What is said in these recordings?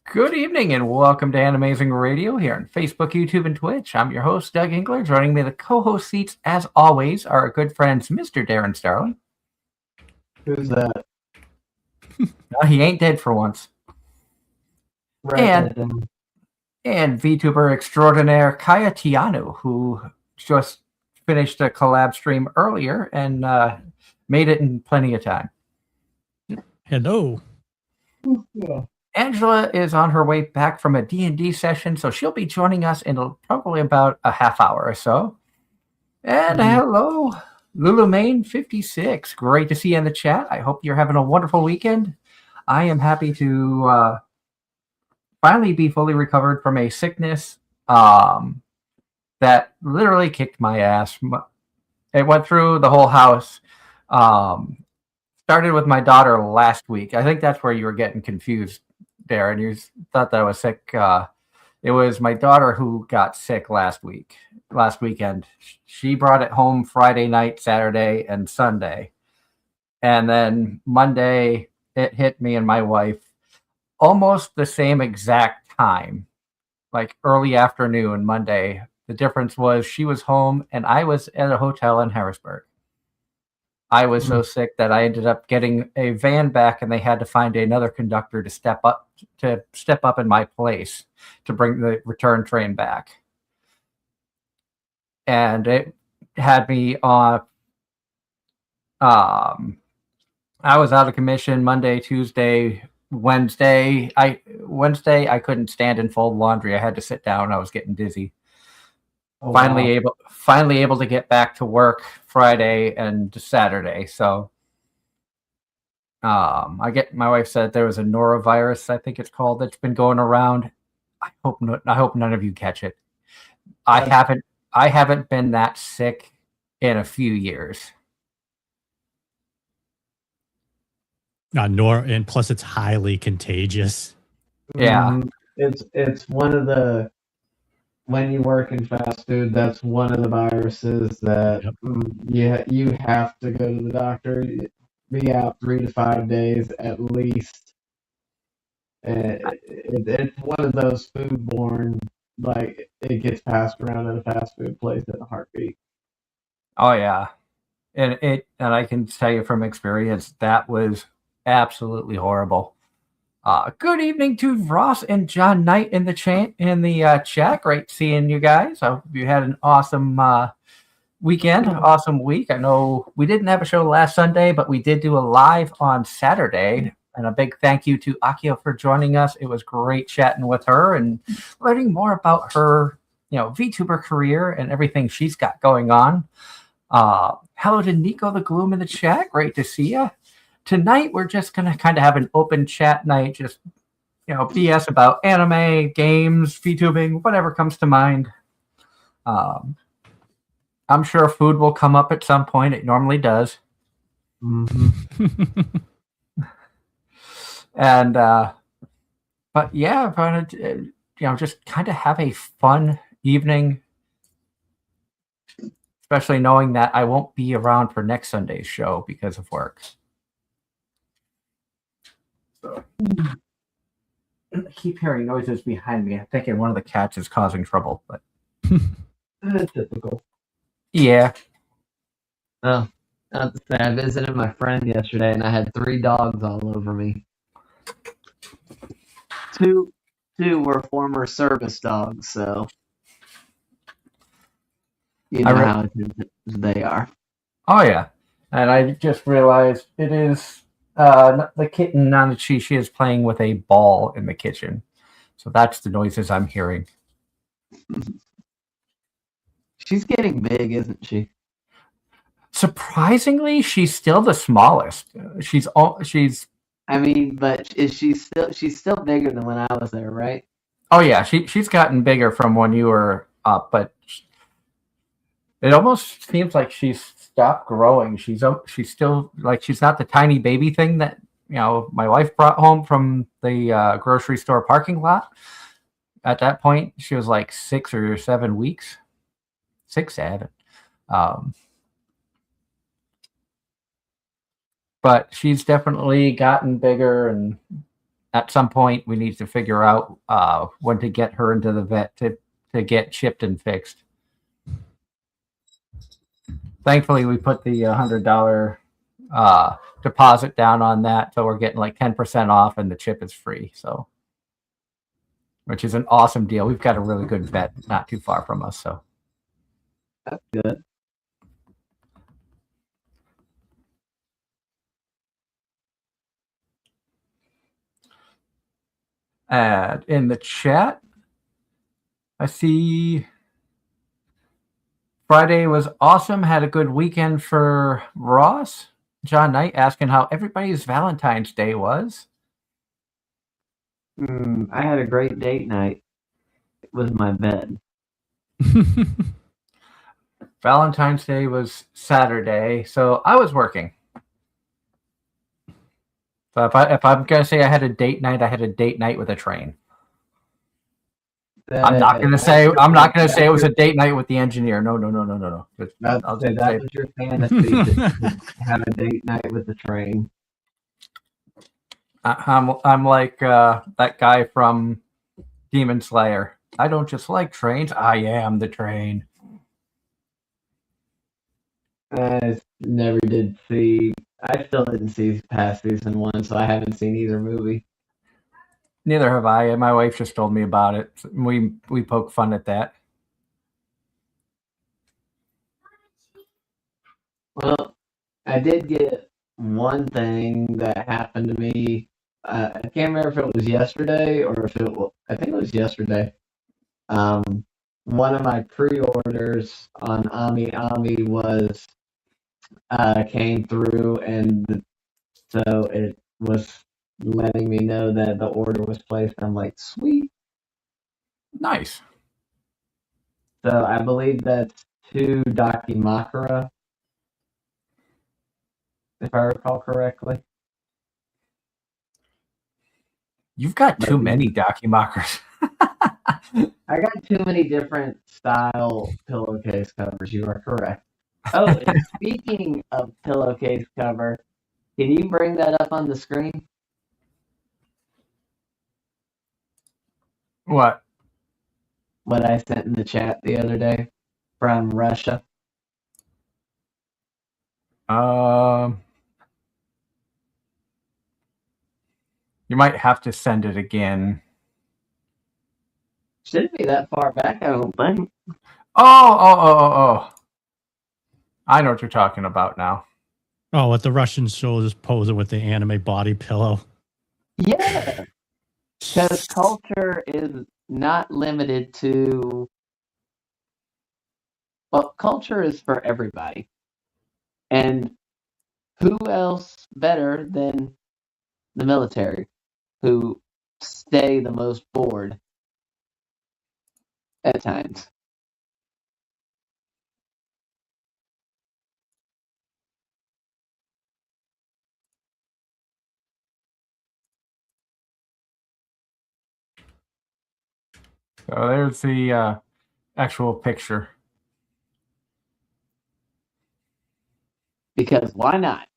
Good evening and welcome to Anime-Zing Radio here on Facebook, YouTube, and Twitch. I'm your host, Doug Engler. Joining me in the co-host seats, as always, are our good friends, Mr. Darren Starling. Who's that? He ain't dead for once. Right. And VTuber extraordinaire Kaya Tianu, who just finished a collab stream earlier and made it in plenty of time. Hello. Yeah. Angela is on her way back from a D&D session, so she'll be joining us in probably about a half hour or so. And hello, LuluMain56. Great to see you in the chat. I hope you're having a wonderful weekend. I am happy to finally be fully recovered from a sickness that literally kicked my ass. It went through the whole house. Started with my daughter last week. I think that's where you were getting confused, Darren. You thought that I was sick. It was my daughter who got sick last weekend. She brought it home Friday night, Saturday, and Sunday. And then Monday, it hit me and my wife almost the same exact time, like early afternoon Monday. The difference was she was home and I was at a hotel in Harrisburg. I was so sick that I ended up getting a van back, and they had to find another conductor to step up in my place to bring the return train back. And it had me on. I was out of commission Monday, Tuesday, Wednesday. Wednesday I couldn't stand and fold laundry. I had to sit down. I was getting dizzy. Oh, finally able to get back to work Friday and Saturday. So my wife said there was a norovirus, I think it's called, that's been going around. I hope none of you catch it. I haven't been that sick in a few years. And plus it's highly contagious. Yeah. It's one of the, when you work in fast food, that's one of the viruses that you have to go to the doctor. Be out 3 to 5 days at least. It's one of those foodborne, like it gets passed around at a fast food place in a heartbeat. Oh yeah, and I can tell you from experience that was absolutely horrible. Good evening to Ross and John Knight in the chat. Great seeing you guys. I hope you had an awesome weekend, awesome week. I know we didn't have a show last Sunday, but we did do a live on Saturday. And a big thank you to Akio for joining us. It was great chatting with her and learning more about her, VTuber career and everything she's got going on. Hello to Nico the Gloom in the chat. Great to see you. Tonight, we're just going to kind of have an open chat night, just, BS about anime, games, VTubing, whatever comes to mind. I'm sure food will come up at some point. It normally does. Mm-hmm. And, but yeah, I'm going to, just kind of have a fun evening, especially knowing that I won't be around for next Sunday's show because of work. So, I keep hearing noises behind me. I'm thinking one of the cats is causing trouble, but Typical. Yeah. Oh, not to say, I visited my friend yesterday and I had 3 dogs all over me. Two were former service dogs, so you know how they are. Oh yeah, and I just realized it is the kitten Nanachi. She is playing with a ball in the kitchen, so that's the noises I'm hearing. She's getting big, isn't she? Surprisingly, she's still the smallest. I mean, but she's still bigger than when I was there, right? Oh yeah, she's gotten bigger from when you were up, but it almost seems like she's stopped growing. She's still like, she's not the tiny baby thing that my wife brought home from the grocery store parking lot. At that point, she was like 6 or 7 weeks, 6, 7. But she's definitely gotten bigger, and at some point we need to figure out when to get her into the vet to get chipped and fixed. Thankfully, we put the $100 deposit down on that, so we're getting like 10% off, and the chip is free. So, which is an awesome deal. We've got a really good vet not too far from us. So That's good. And in the chat, I see Friday was awesome. Had a good weekend for Ross. John Knight asking how everybody's Valentine's Day was. I had a great date night with my bed. Valentine's Day was Saturday, so I was working. So if I'm gonna say I had a date night, I had a date night with a train. I'm not gonna say it was a date night with the engineer. No. I'll say that was your fantasy to have a date night with the train. I'm like that guy from Demon Slayer. I don't just like trains. I am the train. I never did see. I still didn't see past season 1, so I haven't seen either movie. Neither have I. My wife just told me about it. We poke fun at that. Well, I did get one thing that happened to me. I can't remember if it was yesterday or if it was. I think it was yesterday. One of my pre-orders on Ami was came through, and so it was letting me know that the order was placed. I'm like, sweet. Nice. So I believe that's 2 Dakimakura, if I recall correctly. You've got too many Dakimakers. I got too many different style pillowcase covers. You are correct. Oh, and speaking of pillowcase cover, can you bring that up on the screen? What? What I sent in the chat the other day from Russia. You might have to send it again. Shouldn't be that far back, I don't think. Oh. I know what you're talking about now. Oh, what the Russian soldiers posing with the anime body pillow. Yeah. Because culture is not limited to... Well, culture is for everybody. And who else better than the military, who stay the most bored at times? So there's the actual picture. Because why not?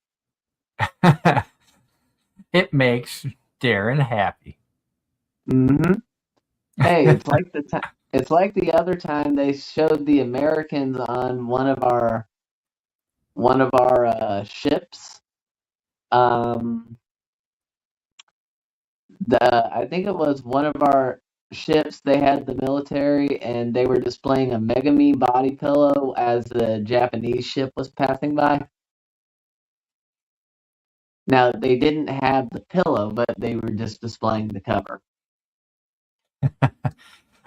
It makes Darren happy. Mm-hmm. Hey, it's like the other time they showed the Americans on one of our ships. I think it was one of our ships. They had the military, and they were displaying a Megami body pillow as the Japanese ship was passing by. Now, they didn't have the pillow, but they were just displaying the cover.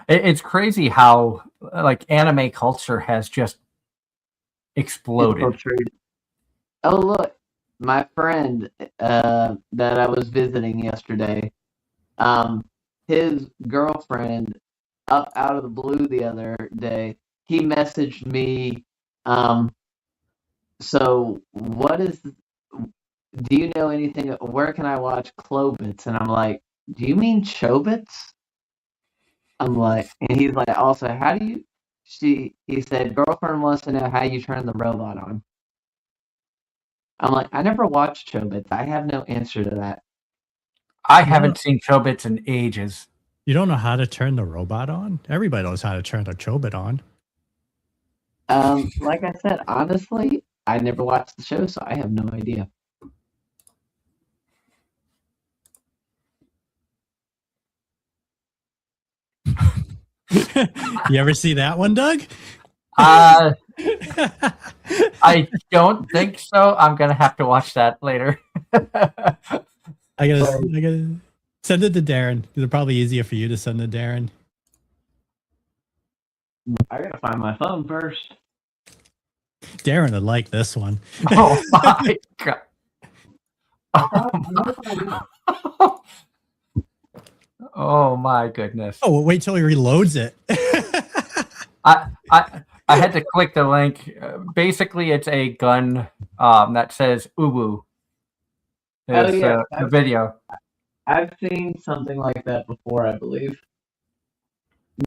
It's crazy how like anime culture has just exploded. Oh, look, my friend that I was visiting yesterday, his girlfriend, up out of the blue the other day, he messaged me, so do you know anything, where can I watch Clobits? And I'm like, do you mean Chobits? I'm like, and he's like, also, he said, girlfriend wants to know how you turn the robot on. I'm like, I never watched Chobits. I have no answer to that. I haven't seen Chobits in ages. You don't know how to turn the robot on? Everybody knows how to turn the Chobit on. Like I said, honestly, I never watched the show, so I have no idea. You ever see that one, Doug? I don't think so. I'm gonna have to watch that later. I gotta send it to Darren. It's probably easier for you to send to Darren. I gotta find my phone first. Darren would like this one. Oh my god. Oh my goodness. Oh, well, wait till he reloads it. I had to click the link. Basically, it's a gun that says Ubu. It's the video. I've seen something like that before, I believe.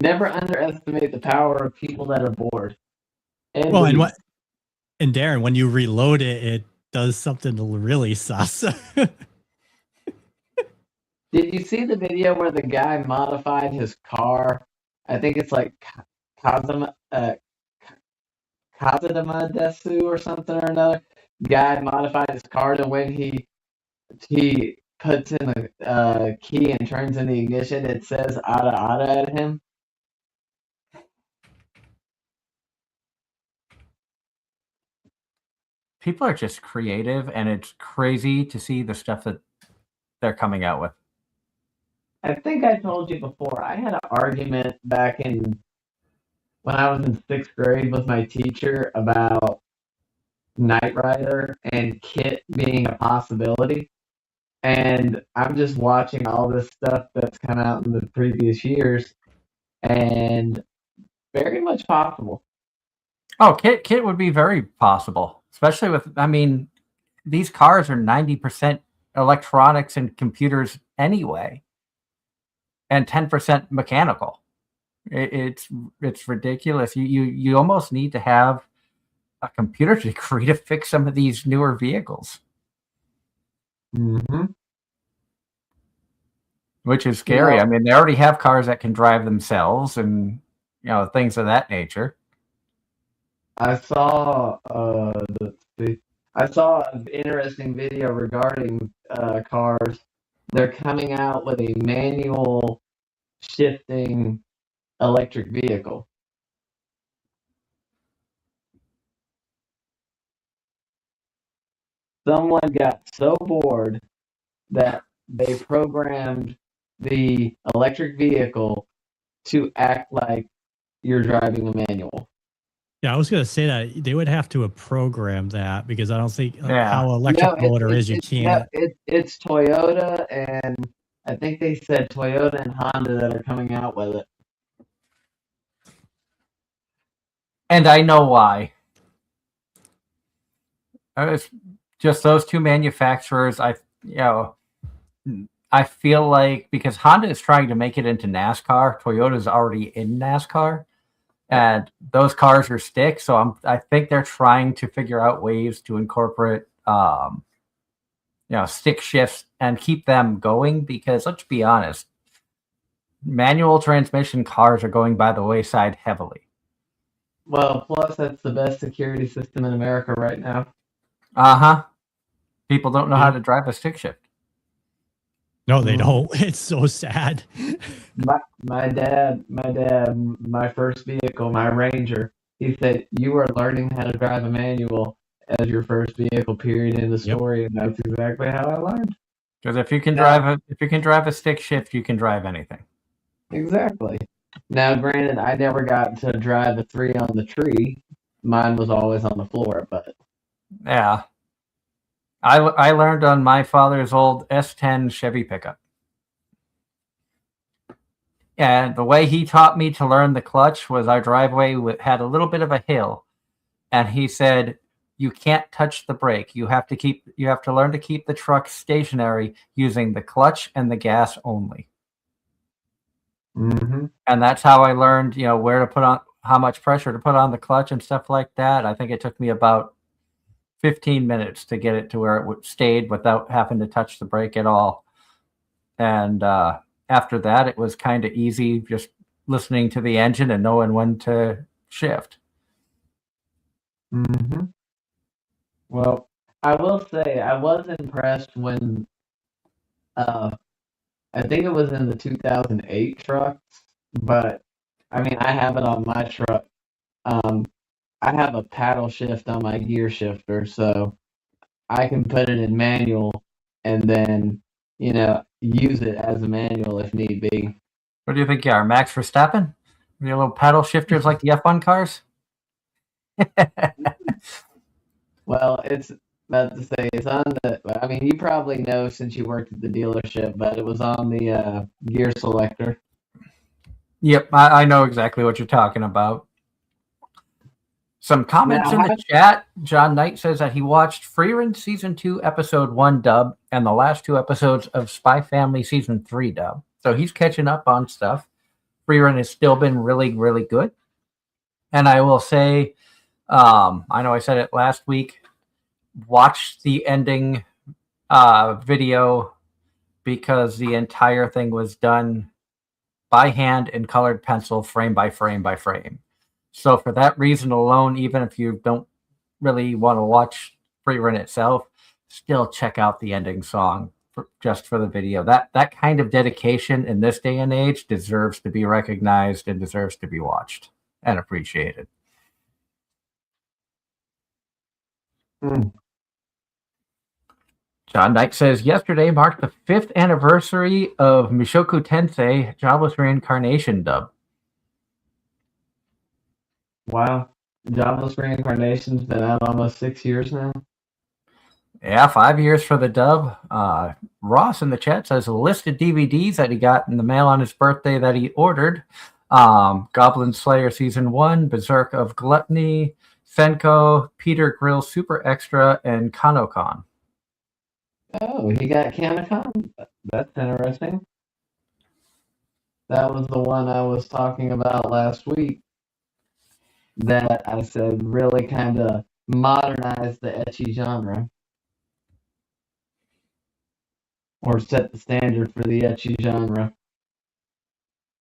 Never underestimate the power of people that are bored. And and Darren, when you reload it, it does something really sus. Did you see the video where the guy modified his car? I think it's like Kazama Desu or something or another. Guy modified his car to when he puts in the key and turns in the ignition, it says "Ada Ada" at him. People are just creative, and it's crazy to see the stuff that they're coming out with. I think I told you before, I had an argument back when I was in 6th grade with my teacher about Knight Rider and Kit being a possibility. And I'm just watching all this stuff that's come out in the previous years, and very much possible. Oh, Kit would be very possible, especially with, I mean, these cars are 90% electronics and computers anyway, and 10% mechanical. It's ridiculous. You almost need to have a computer degree to fix some of these newer vehicles. Mm-hmm. Which is scary. Yeah. I mean, they already have cars that can drive themselves and, things of that nature. I saw an interesting video regarding cars. They're coming out with a manual shifting electric vehicle. Someone got so bored that they programmed the electric vehicle to act like you're driving a manual. Yeah, I was going to say that they would have to have programmed that, because I don't think how electric motor is, you can't. It's Toyota, and I think they said Toyota and Honda that are coming out with it. And I know why. It's just those two manufacturers. I feel like because Honda is trying to make it into NASCAR, Toyota is already in NASCAR. And those cars are stick, so I think they're trying to figure out ways to incorporate, stick shifts and keep them going. Because let's be honest, manual transmission cars are going by the wayside heavily. Well, plus that's the best security system in America right now. People don't know how to drive a stick shift. No, they don't. It's so sad. My dad, my first vehicle, my Ranger, he said, you are learning how to drive a manual as your first vehicle, period, in the story. And that's exactly how I learned. Because if you can drive a stick shift, you can drive anything. Exactly. Now, granted, I never got to drive a 3 on the tree. Mine was always on the floor, but yeah. I learned on my father's old S10 Chevy pickup. And the way he taught me to learn the clutch was our driveway had a little bit of a hill. And he said, you can't touch the brake. You have to learn to keep the truck stationary using the clutch and the gas only. Mm-hmm. And that's how I learned, where to put on, how much pressure to put on the clutch and stuff like that. I think it took me about 15 minutes to get it to where it stayed without having to touch the brake at all. And after that, it was kind of easy just listening to the engine and knowing when to shift. Mm-hmm. Well, I will say I was impressed when I think it was in the 2008 trucks, but I mean I have it on my truck. I have a paddle shift on my gear shifter, so I can put it in manual and then use it as a manual if need be. What do you think you are, Max Verstappen? Your little paddle shifters like the F1 cars? Well, it's about to say it's on the. I mean, you probably know since you worked at the dealership, but it was on the gear selector. Yep, I know exactly what you're talking about. Some comments in the chat. John Knight says that he watched Freerun Season 2, Episode 1 dub and the last 2 episodes of Spy Family Season 3 dub. So he's catching up on stuff. Freerun has still been really, really good. And I will say, I know I said it last week, watch the ending video because the entire thing was done by hand in colored pencil, frame by frame by frame. So for that reason alone, even if you don't really want to watch Freerun itself, still check out the ending song just for the video. That kind of dedication in this day and age deserves to be recognized and deserves to be watched and appreciated. John Dyke says, yesterday marked the 5th anniversary of Mushoku Tensei Jobless Reincarnation dub. Wow. Jobless Reincarnation's been out almost 6 years now. Yeah, 5 years for the dub. Ross in the chat says a list of DVDs that he got in the mail on his birthday that he ordered. Goblin Slayer Season 1, Berserk of Gluttony, Senko, Peter Grill Super Extra, and Kanokon. Oh, he got Kanokon? That's interesting. That was the one I was talking about last week that I said really kind of modernized the ecchi genre. Or set the standard for the ecchi genre.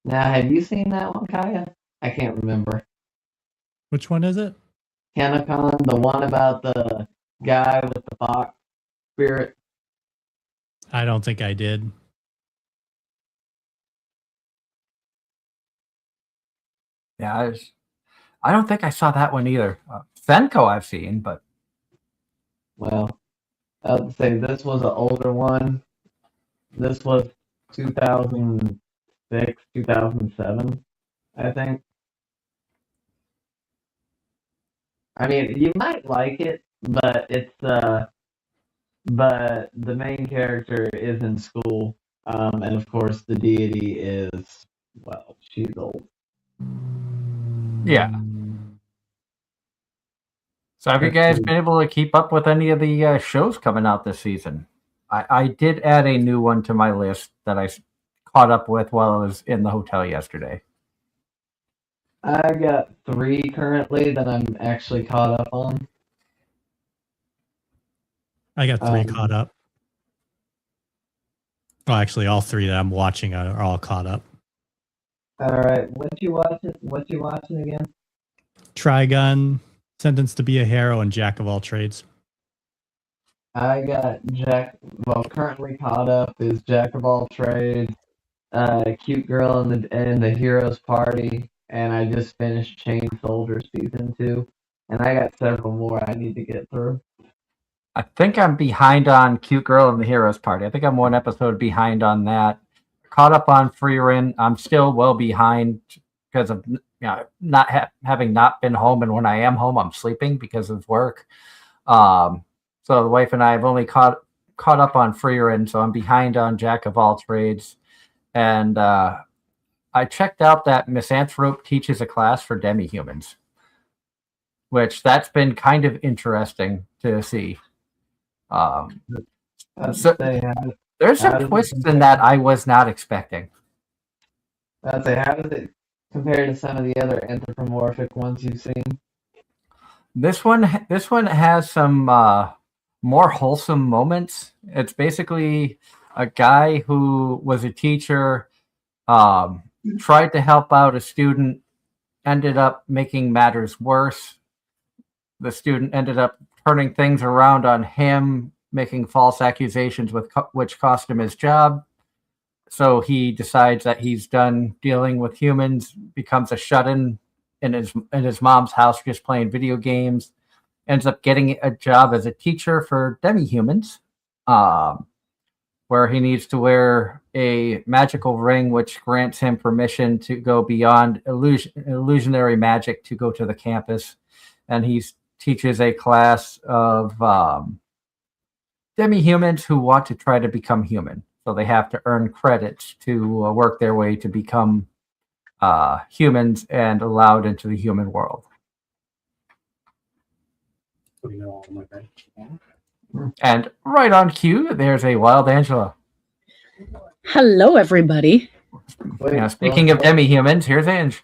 Now, have you seen that one, Kaya? I can't remember. Which one is it? Kanokon, the one about the guy with the fox spirit. I don't think I did. Yeah, I don't think I saw that one either. Senko I've seen, but... Well, I would say this was an older one. This was 2006, 2007, I think. I mean, you might like it, but it's but the main character is in school, and of course the deity is, well, she's old. Yeah. So have you guys been able to keep up with any of the shows coming out this season? I did add a new one to my list that I caught up with while I was in the hotel yesterday. I got 3 currently that I'm actually caught up on. I got 3 caught up. Well, actually, all 3 that I'm watching are all caught up. All right, what you watching again? Trigun, Sentenced to be a Hero, and Jack of All Trades. I got currently caught up is Jack of All Trades, Cute Girl in the Heroes Party, and I just finished Chain Soldier Season 2, and I got several more I need to get through. I think I'm behind on Cute Girl in the Heroes Party. I think I'm 1 episode behind on that. Caught up on Freerun. I'm still well behind because of not having not been home, and when I am home, I'm sleeping because of work. So the wife and I have only caught up on Freerun, so I'm behind on Jack of All Trades. And I checked out that Misanthrope teaches a class for demi-humans, which that's been kind of interesting to see. So there's some twists in that I was not expecting. I'd say, how does it compare to some of the other anthropomorphic ones you've seen? This one has some more wholesome moments. It's basically a guy who was a teacher tried to help out a student, ended up making matters worse. The student ended up turning things around on him, making false accusations which cost him his job. So he decides that he's done dealing with humans, becomes a shut-in in his mom's house, just playing video games. Ends up getting a job as a teacher for demi-humans, where he needs to wear a magical ring, which grants him permission to go beyond illusionary magic to go to the campus. And he teaches a class of demi-humans who want to try to become human. So they have to earn credits to work their way to become humans and allowed into the human world. And right on cue, there's a Wild Angela. Hello, everybody. Wait, speaking of demi-humans, here's Ange.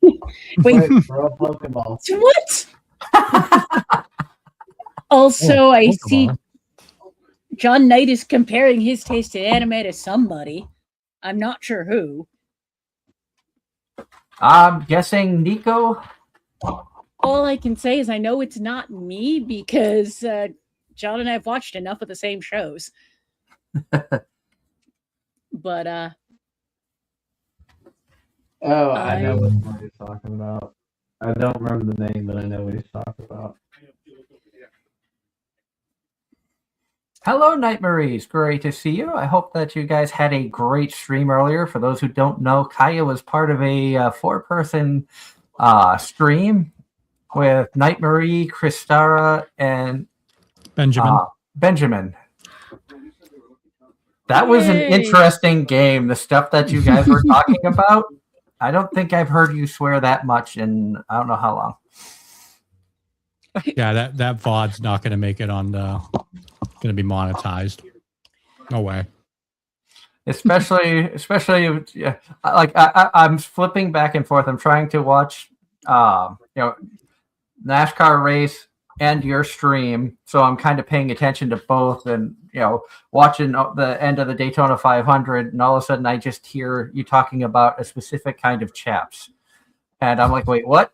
Wait, throw a Pokeball. What? Also, I see John Knight is comparing his taste in anime to somebody. I'm not sure who. I'm guessing Nico. All I can say is I know it's not me because John and I have watched enough of the same shows. But I know what he's talking about. I don't remember the name, but I know what he's talking about. Hello, Night Maries. Great to see you. I hope that you guys had a great stream earlier. For those who don't know, Kaya was part of a 4-person stream with Night Marie, Kristara, and Benjamin. That was an interesting game. The stuff that you guys were talking about, I don't think I've heard you swear that much in I don't know how long. Yeah, that VOD's not going to make it on the. Going to be monetized. No way. Especially, yeah, like I'm flipping back and forth. I'm trying to watch, NASCAR race and your stream, so I'm kind of paying attention to both, and watching the end of the Daytona 500, and all of a sudden I just hear you talking about a specific kind of chaps, and I'm like, wait, what?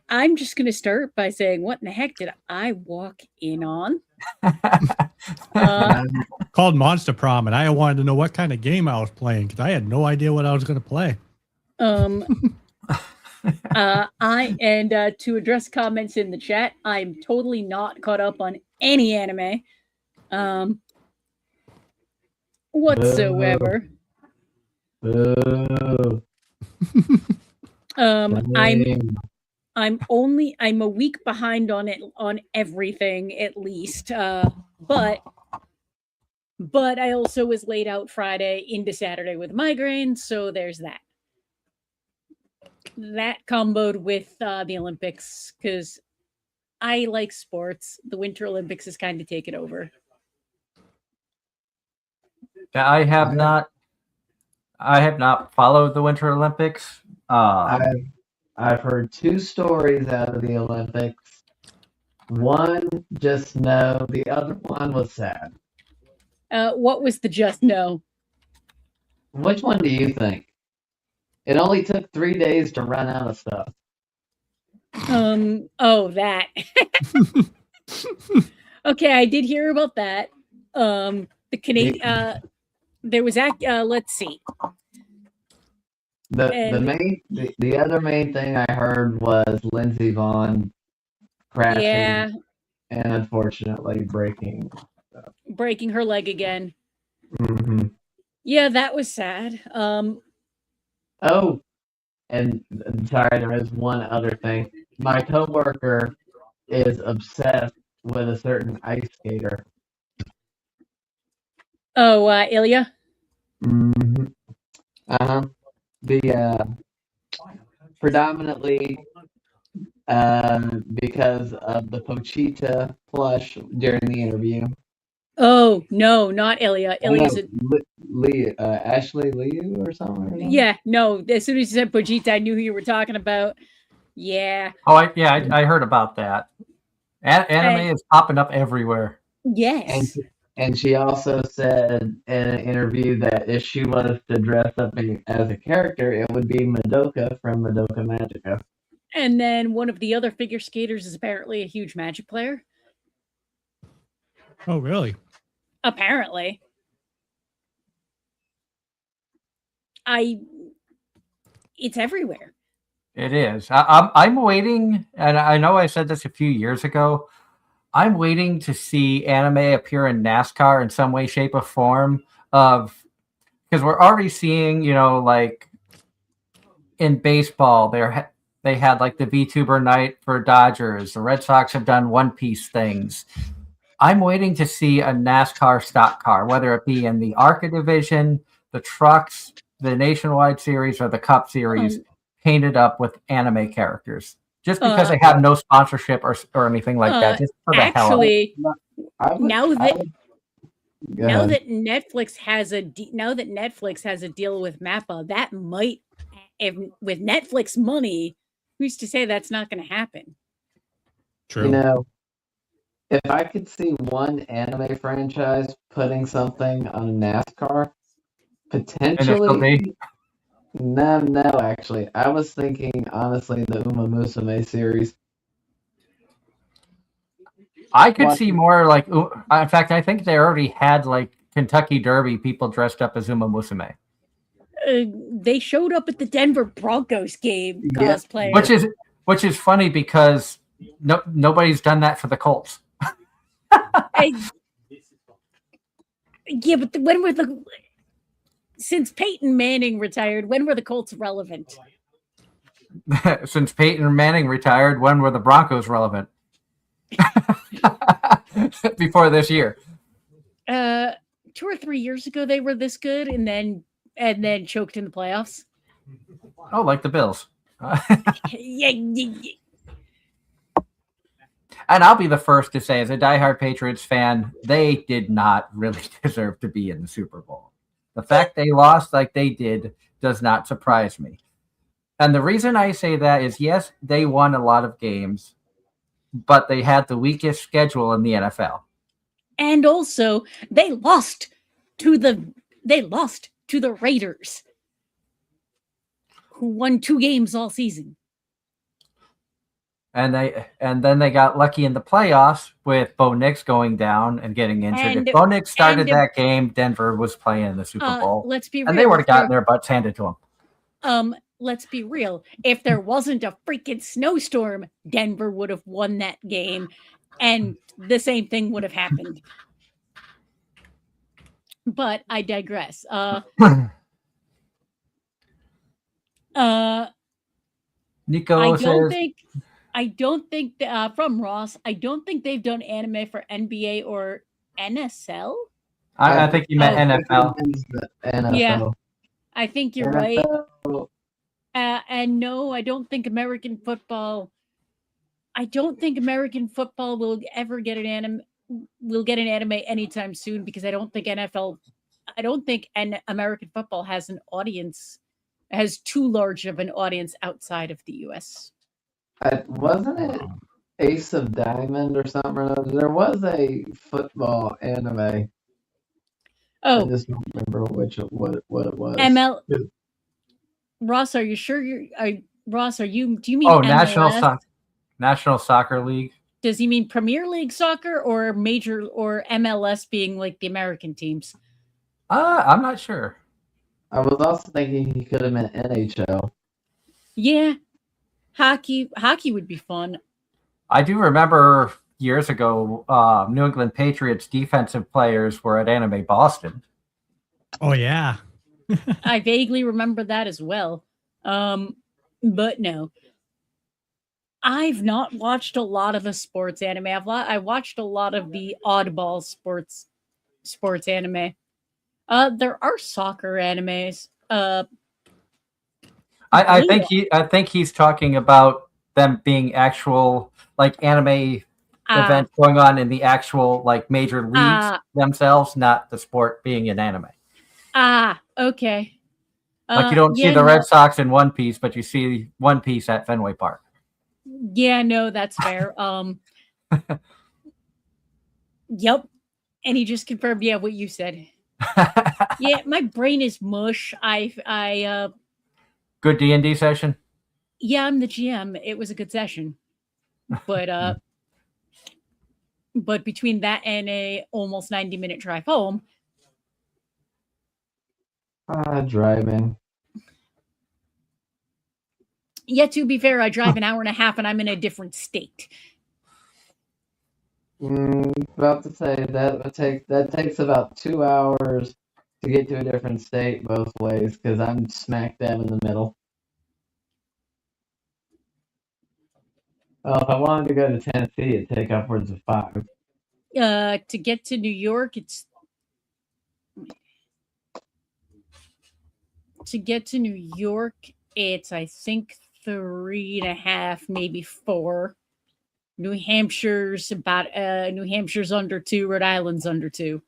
I'm just going to start by saying, what in the heck did I walk in on? Called Monster Prom, and I wanted to know what kind of game I was playing because I had no idea what I was going to play. To address comments in the chat, I'm totally not caught up on any anime whatsoever. I'm a week behind on it, on everything at least. But I also was laid out Friday into Saturday with migraines, so there's that. That comboed with the Olympics, because I like sports. The Winter Olympics is kind of taken over. I have not followed the Winter Olympics. I've heard 2 stories out of the Olympics. One, just no. The other one was sad. What was the just no? Which one do you think? It only took 3 days to run out of stuff. Oh, that. Okay, I did hear about that. The Canadian, there was let's see. The other main thing I heard was Lindsey Vonn crashing, and unfortunately breaking her leg again. Mm-hmm. Yeah, that was sad. Oh, and sorry, there is one other thing. My coworker is obsessed with a certain ice skater. Oh, Ilya? Mm-hmm. The predominantly because of the Pochita plush during the interview. Oh no, not Ilya. Ilya's Ashley Liu or something. Yeah, no. As soon as you said Pochita, I knew who you were talking about. Yeah. Oh, I heard about that, Anime is popping up everywhere. Yes. And she also said in an interview that if she was to dress up as a character, it would be Madoka from Madoka Magica. And then one of the other figure skaters is apparently a huge Magic player. Oh, really? Apparently. It's everywhere. It is. I'm waiting, and I know I said this a few years ago. I'm waiting to see anime appear in NASCAR in some way, shape, or form. Because we're already seeing, like in baseball, they had like the VTuber night for Dodgers. The Red Sox have done One Piece things. I'm waiting to see a NASCAR stock car, whether it be in the ARCA division, the trucks, the Nationwide Series, or the Cup Series, painted up with anime characters. Just because they have no sponsorship or anything like that. Just for the actually, hell now that Netflix has a deal with Mappa, that might, with Netflix money, who's to say that's not going to happen? True. If I could see one anime franchise putting something on NASCAR, potentially. No, actually. I was thinking, honestly, the Uma Musume series. I could see more like, in fact, I think they already had like Kentucky Derby people dressed up as Uma Musume. They showed up at the Denver Broncos game cosplay. Which is funny because nobody's done that for the Colts. Yeah, but since Peyton Manning retired, when were the Colts relevant? Since Peyton Manning retired, when were the Broncos relevant? Before this year. 2 or 3 years ago, they were this good, and then choked in the playoffs. Oh, like the Bills. Yeah. And I'll be the first to say, as a diehard Patriots fan, they did not really deserve to be in the Super Bowl. The fact they lost like they did does not surprise me. And the reason I say that is, yes, they won a lot of games, but they had the weakest schedule in the NFL. And also, they lost to the Raiders, who won 2 games all season. And then they got lucky in the playoffs with Bo Nix going down and getting injured. If Bo Nix started that game, Denver was playing in the Super Bowl. Let's be real. And they would have gotten their butts handed to them. Let's be real. If there wasn't a freaking snowstorm, Denver would have won that game, and the same thing would have happened. But I digress. Nico says, I don't think from Ross, I don't think they've done anime for NBA or NSL. I think you meant NFL. NFL. Yeah, I think you're right. And no, I don't think American football. I don't think American football will ever get an anime. Will get an anime anytime soon, because I don't think American football has an audience, has too large of an audience outside of the U.S. Wasn't it Ace of Diamond or something? Or other? There was a football anime. Oh, I just don't remember what it was. ML. Ross, are you sure Ross, do you mean MLS? National Soccer League? Does he mean Premier League soccer or major or MLS being like the American teams? I'm not sure. I was also thinking he could have meant NHL. Yeah. Hockey would be fun. I do remember years ago, New England Patriots defensive players were at Anime Boston. Oh, yeah. I vaguely remember that as well. But no. I've not watched a lot of the sports anime. I watched a lot of the oddball sports anime. There are soccer animes. I think he's talking about them being actual like anime events going on in the actual like major leagues themselves, not the sport being an anime. Okay. Like you don't see the Red Sox in One Piece, but you see One Piece at Fenway Park. Yeah, no, that's fair. Yep. And he just confirmed, yeah, what you said. Yeah, my brain is mush. Good D&D session? Yeah, I'm the GM. It was a good session. But between that and a almost 90-minute drive home. Driving. Yeah, to be fair, I drive an hour and a half and I'm in a different state. About to say that takes about 2 hours to get to a different state both ways because I'm smack dab in the middle. Well, if I wanted to go to Tennessee, it'd take upwards of 5. To get to New York, it's I think 3.5, maybe 4. New Hampshire's under 2. Rhode Island's under 2.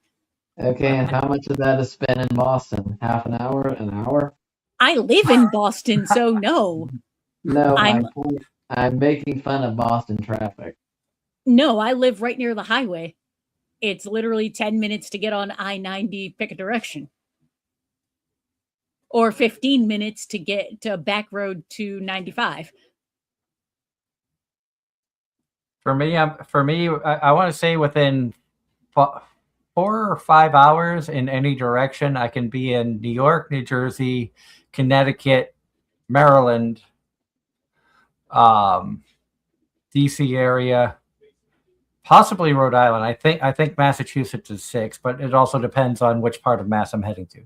Okay, and how much of that is spent in Boston? Half an hour? An hour? I live in Boston, so no. No, I'm making fun of Boston traffic. No, I live right near the highway. It's literally 10 minutes to get on I-90, pick a direction. Or 15 minutes to get to back road to 95. For me, I want to say within 4 or 5 hours in any direction, I can be in New York, New Jersey, Connecticut, Maryland, DC area, possibly Rhode Island. I think Massachusetts is 6, but it also depends on which part of Mass I'm heading to.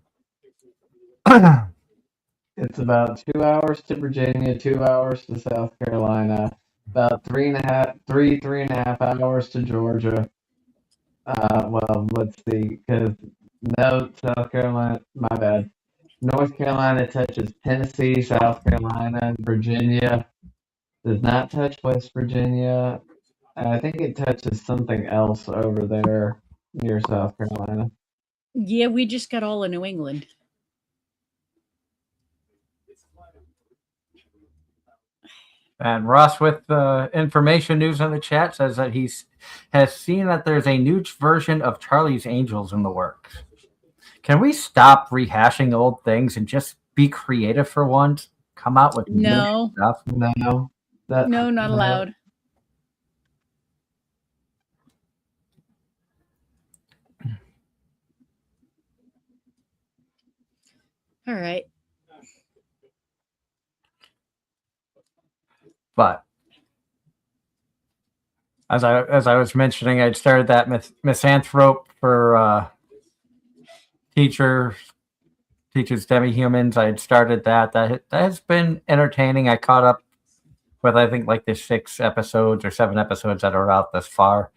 It's about 2 hours to Virginia, 2 hours to South Carolina, about 3.5 hours to Georgia. Well, let's see, because no, South Carolina, my bad. North Carolina touches Tennessee, South Carolina, Virginia. Does not touch West Virginia. I think it touches something else over there near South Carolina. Yeah, we just got all of New England. And Ross, with the information news in the chat, says that he has seen that there's a new version of Charlie's Angels in the works. Can we stop rehashing old things and just be creative for once? Come out with new stuff? No. No, not allowed. All right. But as I was mentioning, I'd started that Misanthrope for teaches demi-humans. I had started that. That has been entertaining. I caught up with I think like the 6 episodes or 7 episodes that are out thus far.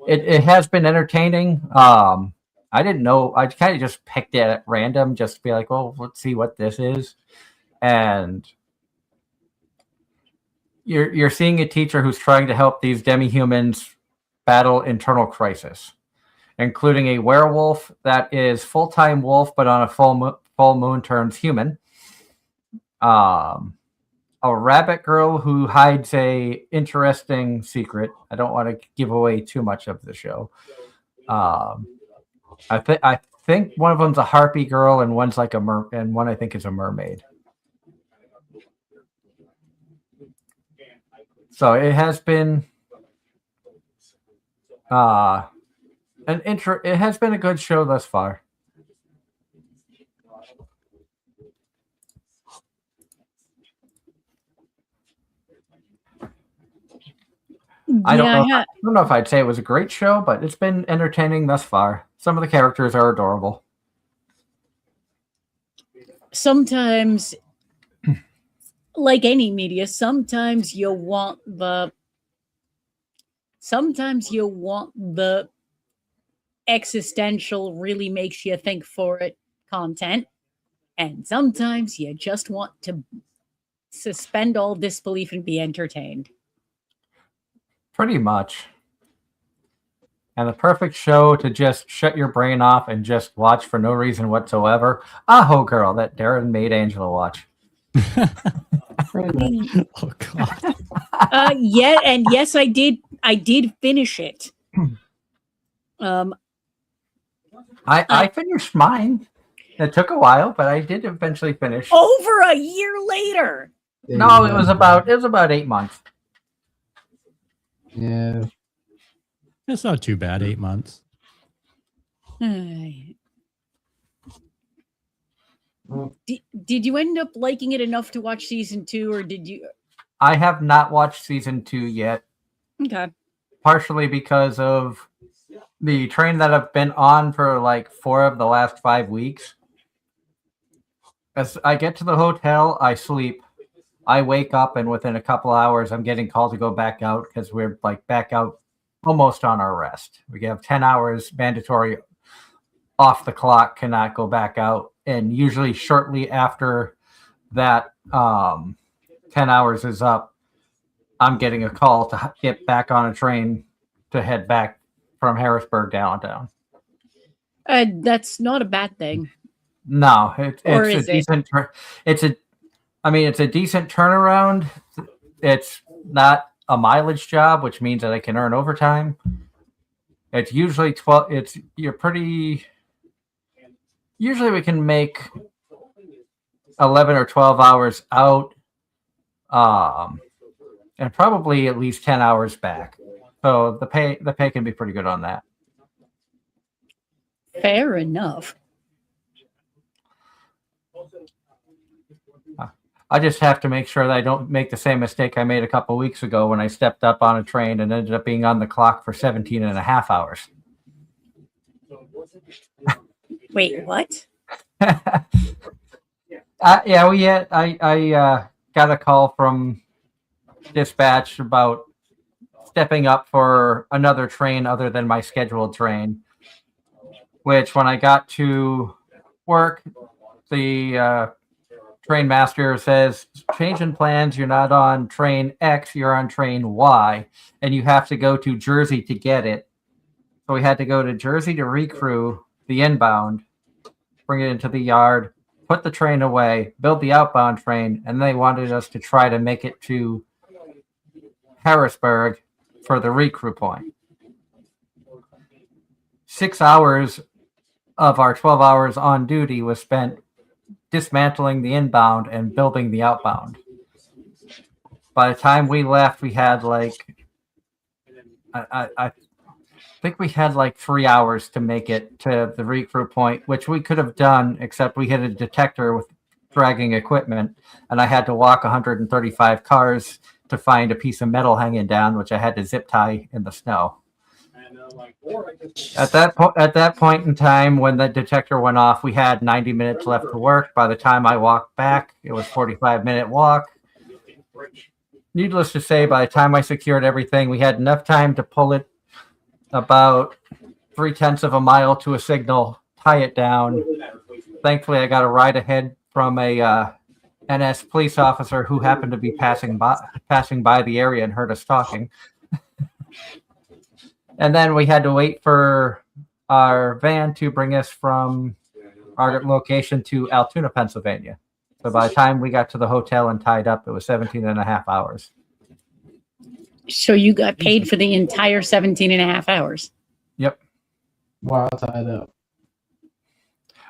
It has been entertaining. I didn't know. I kind of just picked it at random, just to be like, well, let's see what this is. And you're seeing a teacher who's trying to help these demi-humans battle internal crisis, including a werewolf that is full-time wolf, but on a full moon turns human. A rabbit girl who hides a interesting secret. I don't want to give away too much of the show. I think one of them's a harpy girl and one's like and one I think is a mermaid. So it has been it has been a good show thus far. I don't know if I'd say it was a great show, but it's been entertaining thus far. Some of the characters are adorable. Sometimes, like any media, sometimes you'll want the existential, really makes you think for it content, and sometimes you just want to suspend all disbelief and be entertained. Pretty much. And the perfect show to just shut your brain off and just watch for no reason whatsoever. Aho Girl, that Darren made Angela watch. Oh God. Yeah, and yes, I did I did finish it. I finished mine. It took a while, but I did eventually finish. Over a year later. No, it was about 8 months. Yeah. It's not too bad. 8 months. Did you end up liking it enough to watch season 2, or did you? I have not watched season 2 yet. Okay. Partially because of the train that I've been on for like 4 of the last 5 weeks. As I get to the hotel, I sleep. I wake up, and within a couple hours, I'm getting called to go back out because we're like back out almost on our rest. We have 10 hours mandatory off the clock, cannot go back out. And usually shortly after that 10 hours is up, I'm getting a call to get back on a train to head back from Harrisburg downtown. That's not a bad thing. No, it's a decent. It's a decent turnaround. It's not a mileage job, which means that I can earn overtime. It's usually 12. Usually we can make 11 or 12 hours out, and probably at least 10 hours back. So the pay can be pretty good on that. Fair enough. I just have to make sure that I don't make the same mistake I made a couple weeks ago when I stepped up on a train and ended up being on the clock for 17 and a half hours. Wait, what? I got a call from dispatch about stepping up for another train other than my scheduled train, which when I got to work, the train master says, change in plans, you're not on train X, you're on train Y, and you have to go to Jersey to get it. So we had to go to Jersey to recrew the inbound, bring it into the yard, put the train away, build the outbound train, and they wanted us to try to make it to Harrisburg for the recrew point. 6 hours of our 12 hours on duty was spent dismantling the inbound and building the outbound. By the time we left, we had I think we had 3 hours to make it to the recrew point, which we could have done, except we hit a detector with dragging equipment, and I had to walk 135 cars to find a piece of metal hanging down, which I had to zip tie in the snow. At that point in time, when the detector went off, we had 90 minutes left to work. By the time I walked back, it was 45-minute walk. Needless to say, by the time I secured everything, we had enough time to pull it about 0.3 of a mile to a signal, tie it down. Thankfully, I got a ride ahead from a NS police officer who happened to be passing by the area and heard us talking. And then we had to wait for our van to bring us from our location to Altoona, Pennsylvania. So by the time we got to the hotel and tied up, it was 17 and a half hours. So you got paid for the entire 17 and a half hours? Yep. Wow, tied up.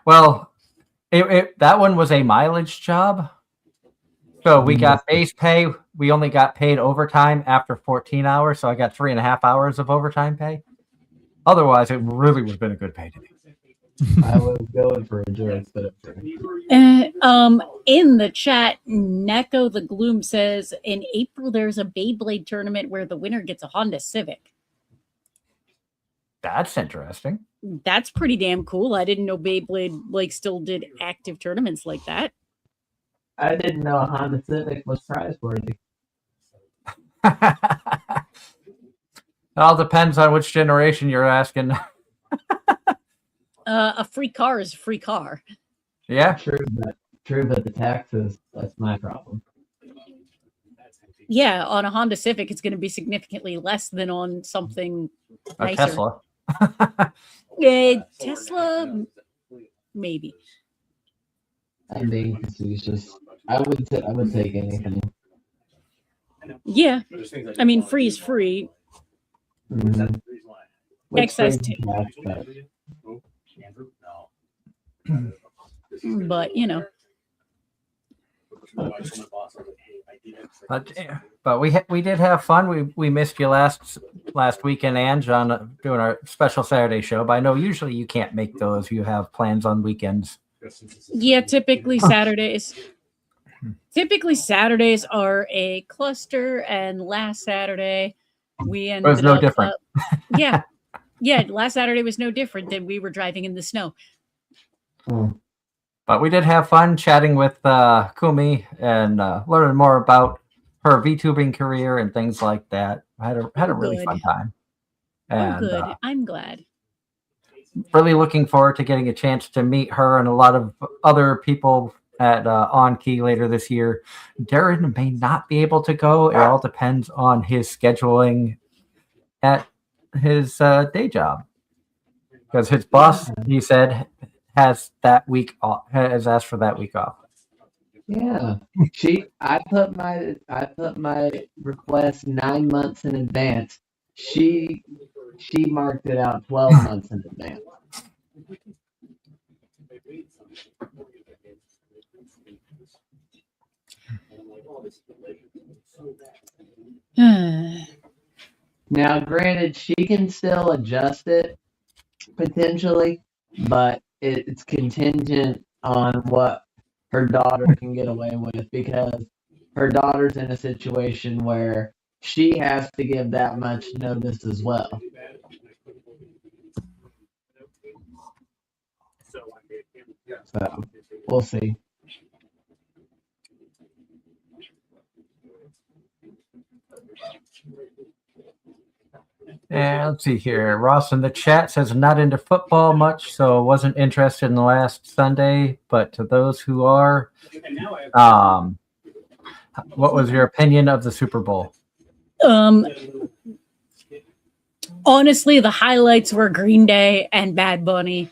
Well, that one was a mileage job. So we got base pay. We only got paid overtime after 14 hours. So I got 3.5 hours of overtime pay. Otherwise, it really would have been a good pay to me. I was going for a joy instead of free. In the chat, Neko the Gloom says, in April, there's a Beyblade tournament where the winner gets a Honda Civic. That's interesting. That's pretty damn cool. I didn't know Beyblade still did active tournaments like that. I didn't know a Honda Civic was prize worthy. It all depends on which generation you're asking. A free car is a free car. Yeah. True, but the taxes, that's my problem. Yeah, on a Honda Civic, it's going to be significantly less than on something A nicer. Tesla. Tesla, maybe. I'm being facetious. I would take anything. Yeah, I mean, free is free. Mhm. Excise but But we did have fun. We missed you last weekend, Ange, on doing our special Saturday show. But I know usually you can't make those. You have plans on weekends. Yeah, typically Saturdays. Typically Saturdays are a cluster, and last Saturday we ended It was no up, different. Yeah, last Saturday was no different than we were driving in the snow. But we did have fun chatting with Kumi and learning more about her VTubing career and things like that. I had a really fun time. And, good. I'm glad. Really looking forward to getting a chance to meet her and a lot of other people at On Key later this year. Darren may not be able to go. It all depends on his scheduling at his day job. Because his boss, he said, has that week off, has asked for that week off. Yeah, I put my request 9 months in advance. She marked it out 12 months in advance. Now, granted, she can still adjust it potentially, but it's contingent on what her daughter can get away with, because her daughter's in a situation where she has to give that much notice as well. So we'll see. And let's see here. Ross in the chat says not into football much, so wasn't interested in the last Sunday. But to those who are, what was your opinion of the Super Bowl? Honestly, the highlights were Green Day and Bad Bunny,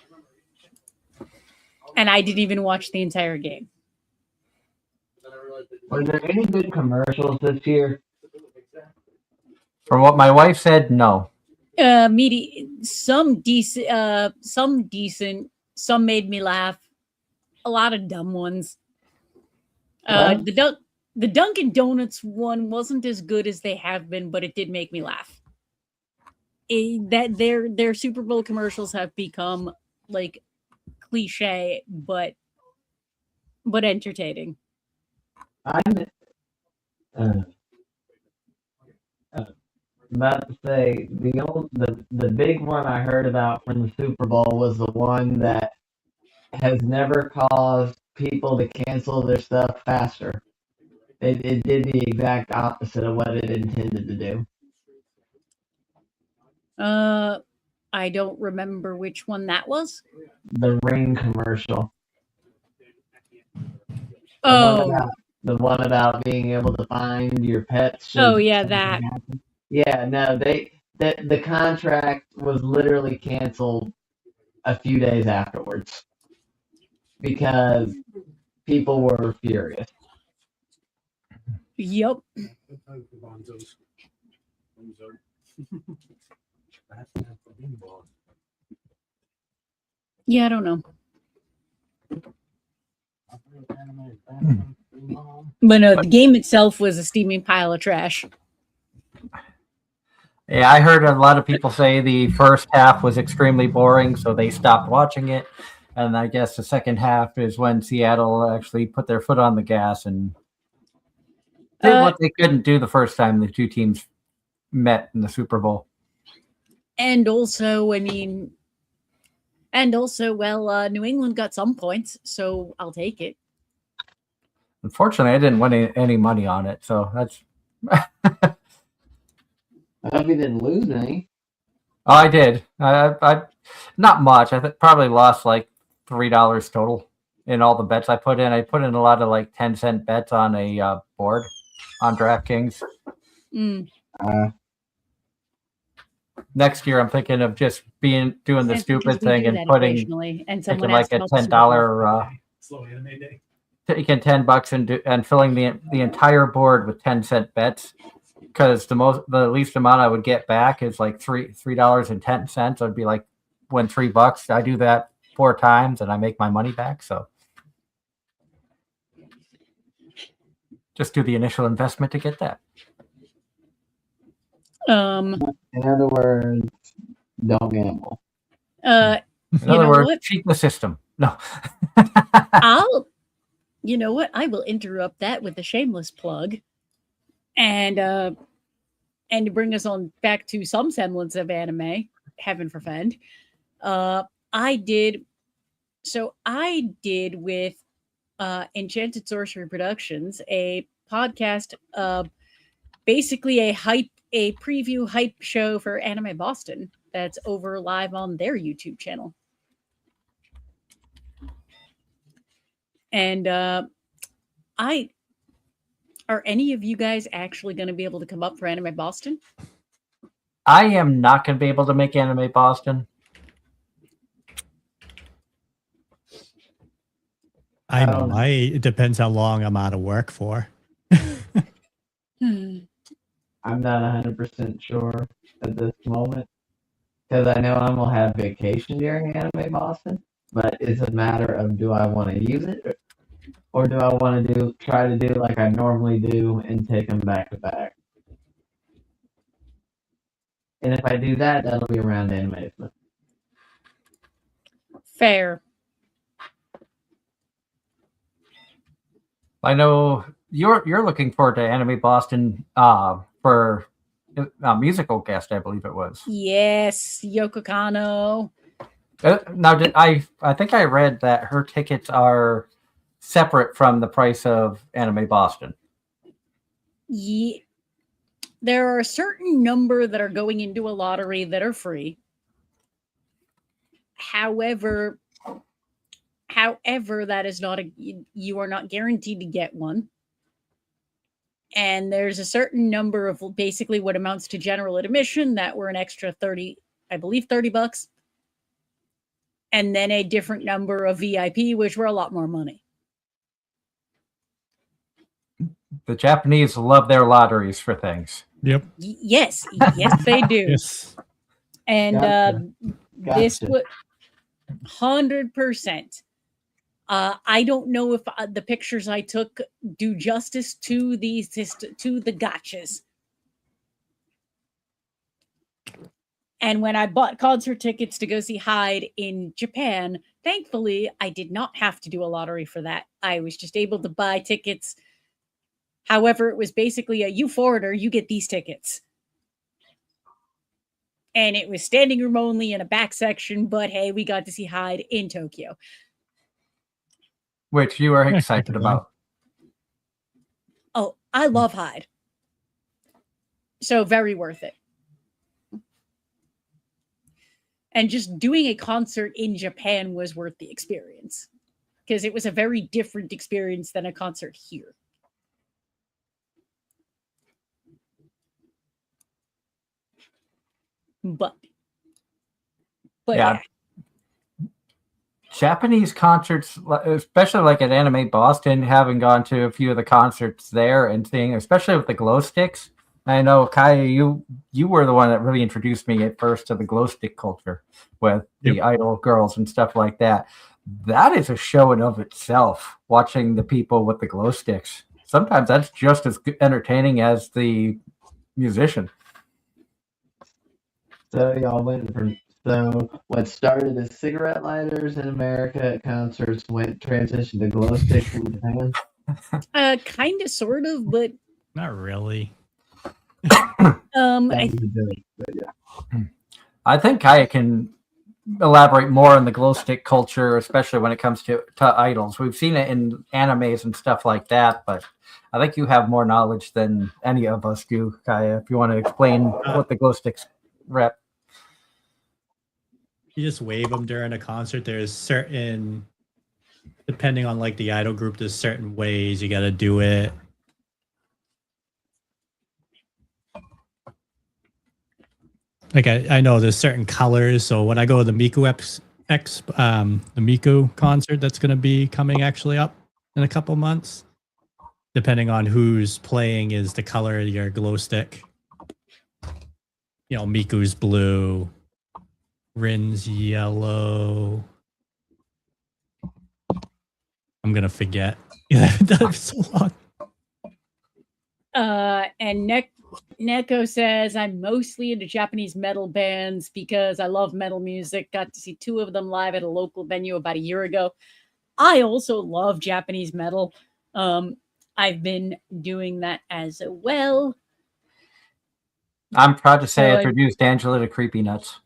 and I didn't even watch the entire game. Were there any good commercials this year? From what my wife said, no. Some decent, some made me laugh. A lot of dumb ones. The Dunkin' Donuts one wasn't as good as they have been, but it did make me laugh. That their Super Bowl commercials have become like cliche, but entertaining. I'm about to say the big one I heard about from the Super Bowl was the one that has never caused people to cancel their stuff faster. It did the exact opposite of what it intended to do. I don't remember which one that was. The Ring commercial. Oh. The one about being able to find your pets. Oh yeah, that. Happen. Yeah, no, the contract was literally canceled a few days afterwards because people were furious. Yep. Yeah, I don't know. But no, the game itself was a steaming pile of trash. Yeah, I heard a lot of people say the first half was extremely boring, so they stopped watching it. And I guess the second half is when Seattle actually put their foot on the gas and did what they couldn't do the first time the two teams met in the Super Bowl. And also, well, New England got some points, so I'll take it. Unfortunately, I didn't win any money on it, so that's... I hope you didn't lose any. Oh, I did. I not much. I probably lost like $3 total in all the bets I put in. I put in a lot of like 10-cent bets on a board on DraftKings. Next year, I'm thinking of just doing the stupid thing and putting like a $10 taking $10 and filling the entire board with 10-cent bets. because the least amount I would get back is like $3.10. I'd be like, win $3. I do that 4 times and I make my money back. So just do the initial investment to get that. In other words, don't gamble. In other words, cheat the system. No. You know what? I will interrupt that with a shameless plug, and to bring us on back to some semblance of anime. Heaven forfend. I did with Enchanted Sorcery Productions a podcast, basically a preview hype show for Anime Boston that's over live on their YouTube channel. And are any of you guys actually going to be able to come up for Anime Boston? I am not going to be able to make Anime Boston. I might. It depends how long I'm out of work for. I'm not 100% sure at this moment because I know I'm gonna have vacation during Anime Boston, but it's a matter of do I want to use it or do I want to try to do like I normally do and take them back to back. And if I do that, that'll be around Anime-Zing. Fair. I know you're looking forward to Anime Boston for a musical guest, I believe it was. Yes, Yoko Kanno. Now, I think I read that her tickets are separate from the price of Anime Boston. Yeah. There are a certain number that are going into a lottery that are free. However, that is not you are not guaranteed to get one. And there's a certain number of basically what amounts to general admission that were an extra $30, I believe $30. And then a different number of VIP, which were a lot more money. The Japanese love their lotteries for things. Yep. Yes, they do. Yes. And Gotcha. This would 100%. I don't know if the pictures I took do justice to the gotchas. And when I bought concert tickets to go see Hyde in Japan, thankfully, I did not have to do a lottery for that. I was just able to buy tickets. However, it was basically you foreigner, you get these tickets. And it was standing room only in a back section, but hey, we got to see Hyde in Tokyo. Which you are excited about. Oh, I love Hyde. So very worth it. And just doing a concert in Japan was worth the experience. Because it was a very different experience than a concert here. But yeah. Japanese concerts, especially like at Anime Boston, having gone to a few of the concerts there and seeing, especially with the glow sticks. I know, Kaya, you were the one that really introduced me at first to the glow stick culture with the idol girls and stuff like that. That is a show in of itself, watching the people with the glow sticks. Sometimes that's just as entertaining as the musician. So y'all went from what started as cigarette lighters in America at concerts transitioned to glow sticks in Japan? Kind of, sort of, but not really. I think Kaya can elaborate more on the glow stick culture, especially when it comes to idols. We've seen it in animes and stuff like that, but I think you have more knowledge than any of us do, Kaya, if you want to explain what the glow sticks rep. You just wave them during a concert. There's certain, depending on like the idol group, there's certain ways you got to do it. Like I know there's certain colors. So when I go to the Miku the Miku concert that's going to be coming actually up in a couple months, depending on who's playing is the color of your glow stick. Miku's blue, Rin's yellow. I'm gonna forget. Yeah, that was so long. And Neko says, I'm mostly into Japanese metal bands because I love metal music. Got to see 2 of them live at a local venue about a year ago. I also love Japanese metal. I've been doing that as well. I'm proud to say So I introduced Angela to Creepy Nuts.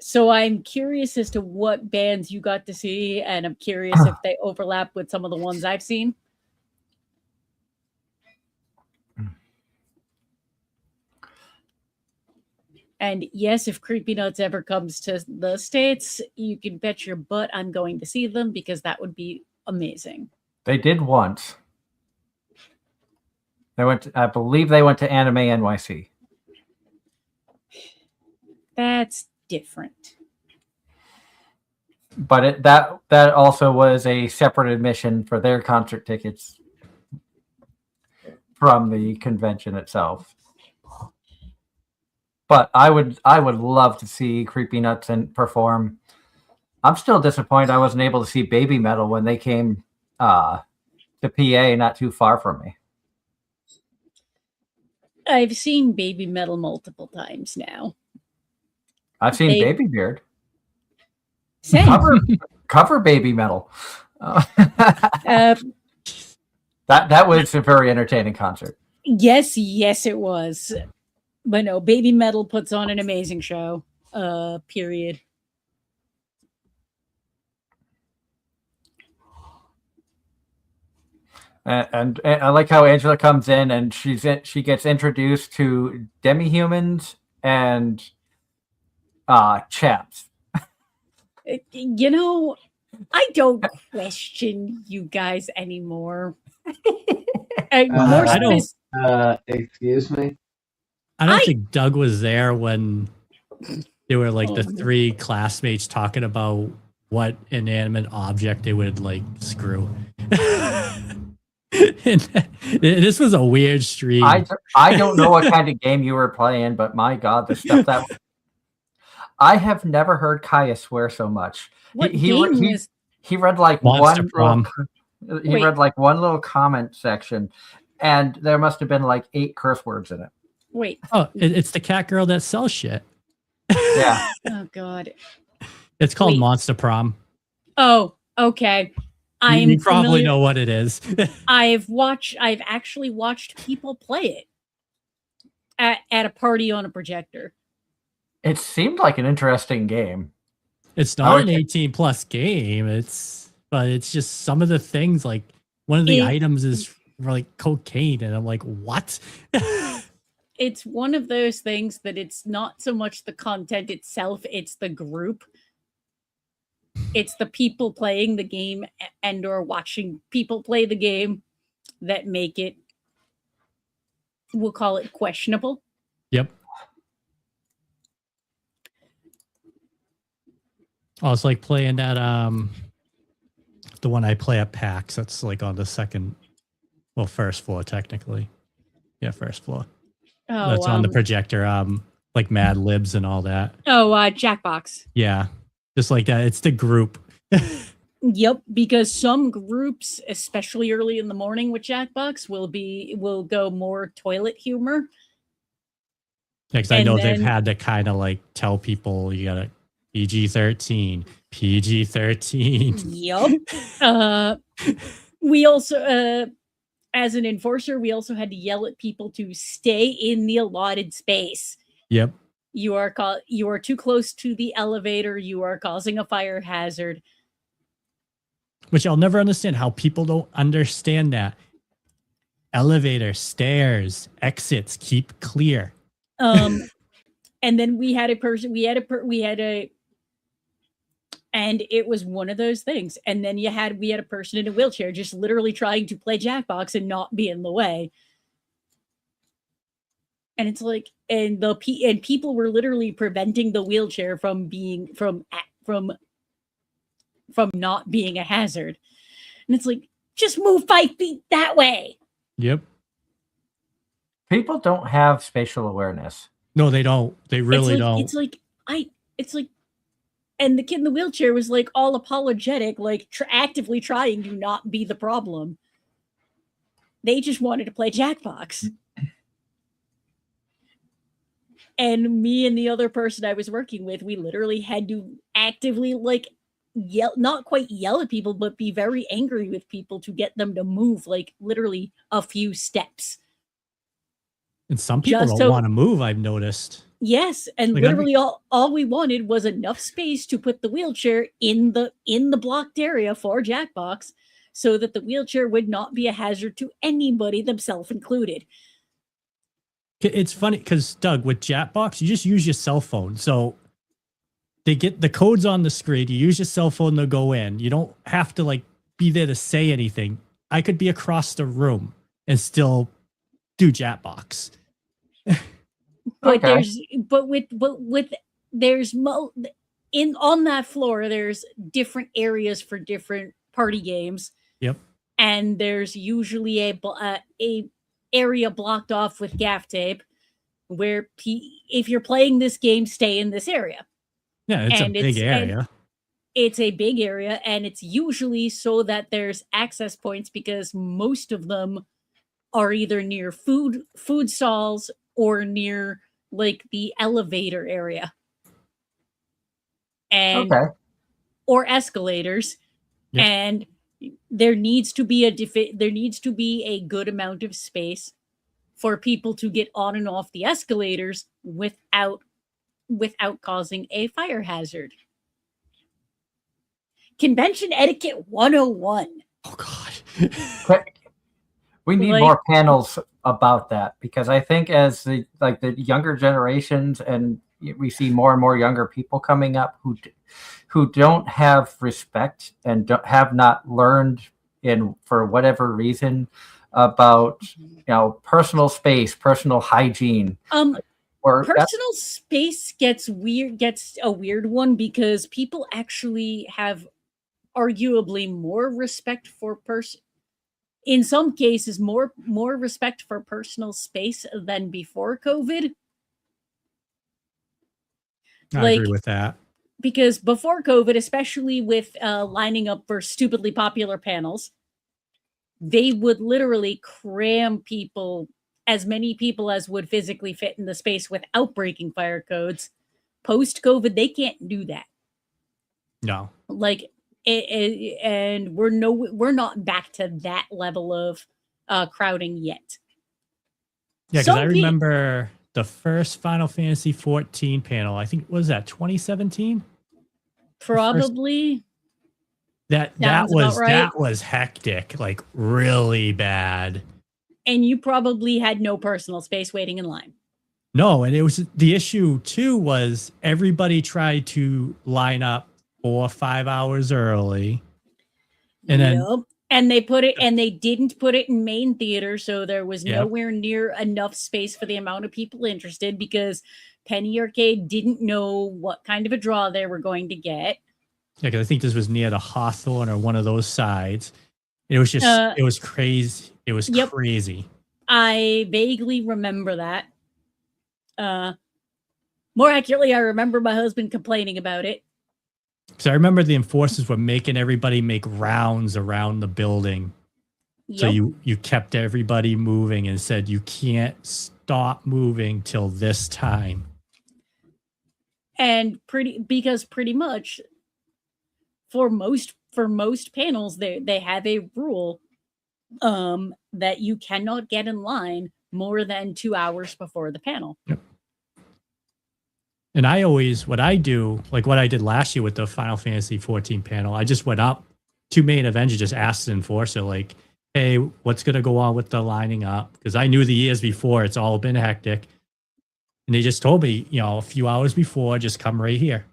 So I'm curious as to what bands you got to see, and I'm curious if they overlap with some of the ones I've seen. And yes, if Creepy Nuts ever comes to the States, you can bet your butt I'm going to see them because that would be amazing. They did once. I believe they went to Anime NYC. That's different. But that also was a separate admission for their concert tickets from the convention itself. But I would love to see Creepy Nuts and perform. I'm still disappointed I wasn't able to see Baby Metal when they came to PA, not too far from me. I've seen Baby Metal multiple times now. I've seen Baby Beard. Same. Cover Baby Metal. That was a very entertaining concert. Yes, it was. But no, Baby Metal puts on an amazing show. Period. And I like how Angela comes in and she gets introduced to demi-humans and chaps. I don't question you guys anymore. Excuse me? I don't think Doug was there when they were like the 3 classmates talking about what inanimate object they would like screw. This was a weird stream. I don't know what kind of game you were playing, but my God, the stuff that I have never heard Kaya swear so much. He read like Monster one read like one little comment section, and there must have been like 8 curse words in it. Wait. Oh, it's the cat girl that sells shit. Yeah. Oh God. It's called Monster Prom. Oh, okay. You probably know what it is. I've actually watched people play it at a party on a projector. It seemed like an interesting game. It's not an 18+ game. But it's just some of the things, like one of the items is like cocaine, and I'm like, what? It's one of those things that it's not so much the content itself, it's the group. It's the people playing the game and or watching people play the game that make it, we'll call it, questionable. Yep. Oh, it's like playing that the one I play at PAX. That's like on the first floor technically. Yeah, first floor. Oh, that's on the projector. Like Mad Libs and all that. Oh, Jackbox. Yeah, just like that. It's the group. Yep, because some groups, especially early in the morning with Jackbox, will go more toilet humor. Because I know they've had to kind of like tell people you gotta PG-13, PG-13. Yep. We also, as an enforcer, we also had to yell at people to stay in the allotted space. Yep. You are too close to the elevator. You are causing a fire hazard. Which I'll never understand how people don't understand that. Elevator, stairs, exits, keep clear. And then we had and it was one of those things. And then we had a person in a wheelchair just literally trying to play Jackbox and not be in the way. And it's like, and people were literally preventing the wheelchair from not being a hazard. And it's like, just move 5 feet that way. Yep. People don't have spatial awareness. No, they don't. They really don't. It's like, and the kid in the wheelchair was like all apologetic, like actively trying to not be the problem. They just wanted to play Jackbox. And me and the other person I was working with, we literally had to actively like yell, not quite yell at people, but be very angry with people to get them to move like literally a few steps. And some people Just don't want to move, I've noticed. Yes, and Like, literally all we wanted was enough space to put the wheelchair in the blocked area for Jackbox so that the wheelchair would not be a hazard to anybody, themselves included. It's funny because, Doug, with Jackbox, you just use your cell phone. So they get the codes on the screen. You use your cell phone to go in. You don't have to like be there to say anything. I could be across the room and still do Jackbox. But Okay. there's on that floor there's different areas for different party games. Yep. And there's usually a area blocked off with gaff tape where if you're playing this game, stay in this area. Yeah, it's a big area. It's a big area, and it's usually so that there's access points because most of them are either near food stalls or near like the elevator area. And or escalators. Yep. And there needs to be a good amount of space for people to get on and off the escalators without causing a fire hazard. Convention etiquette 101. Oh God. We need more panels about that because I think as the younger generations and we see more and more younger people coming up who don't have respect and have not learned for whatever reason about personal space, personal hygiene. Personal space gets a weird one because people actually have arguably more respect for in some cases more respect for personal space than before COVID. I agree with that. Because before COVID, especially with lining up for stupidly popular panels, they would literally cram as many people as would physically fit in the space without breaking fire codes. Post-COVID, they can't do that. No. Like, and we're not back to that level of crowding yet. Yeah, because I remember the first Final Fantasy 14 panel. I think was that 2017. Probably. That was hectic, like really bad. And you probably had no personal space waiting in line. No, and it was the issue too was everybody tried to line up 4 or 5 hours early. And then and they didn't put it in main theater, so there was nowhere near enough space for the amount of people interested because Penny Arcade didn't know what kind of a draw they were going to get. Yeah, because I think this was near the Hawthorne or one of those sides. It was just it was crazy. It was crazy. I vaguely remember that. More accurately, I remember my husband complaining about it. So I remember the enforcers were making everybody make rounds around the building. Yep. So you kept everybody moving and said you can't stop moving till this time. And pretty much for most panels they have a rule that you cannot get in line more than 2 hours before the panel. Yep. And what I do, like what I did last year with the Final Fantasy 14 panel, I just went up to main event and just asked the enforcer, like, hey, what's going to go on with the lining up? Because I knew the years before, it's all been hectic. And they just told me, a few hours before, just come right here.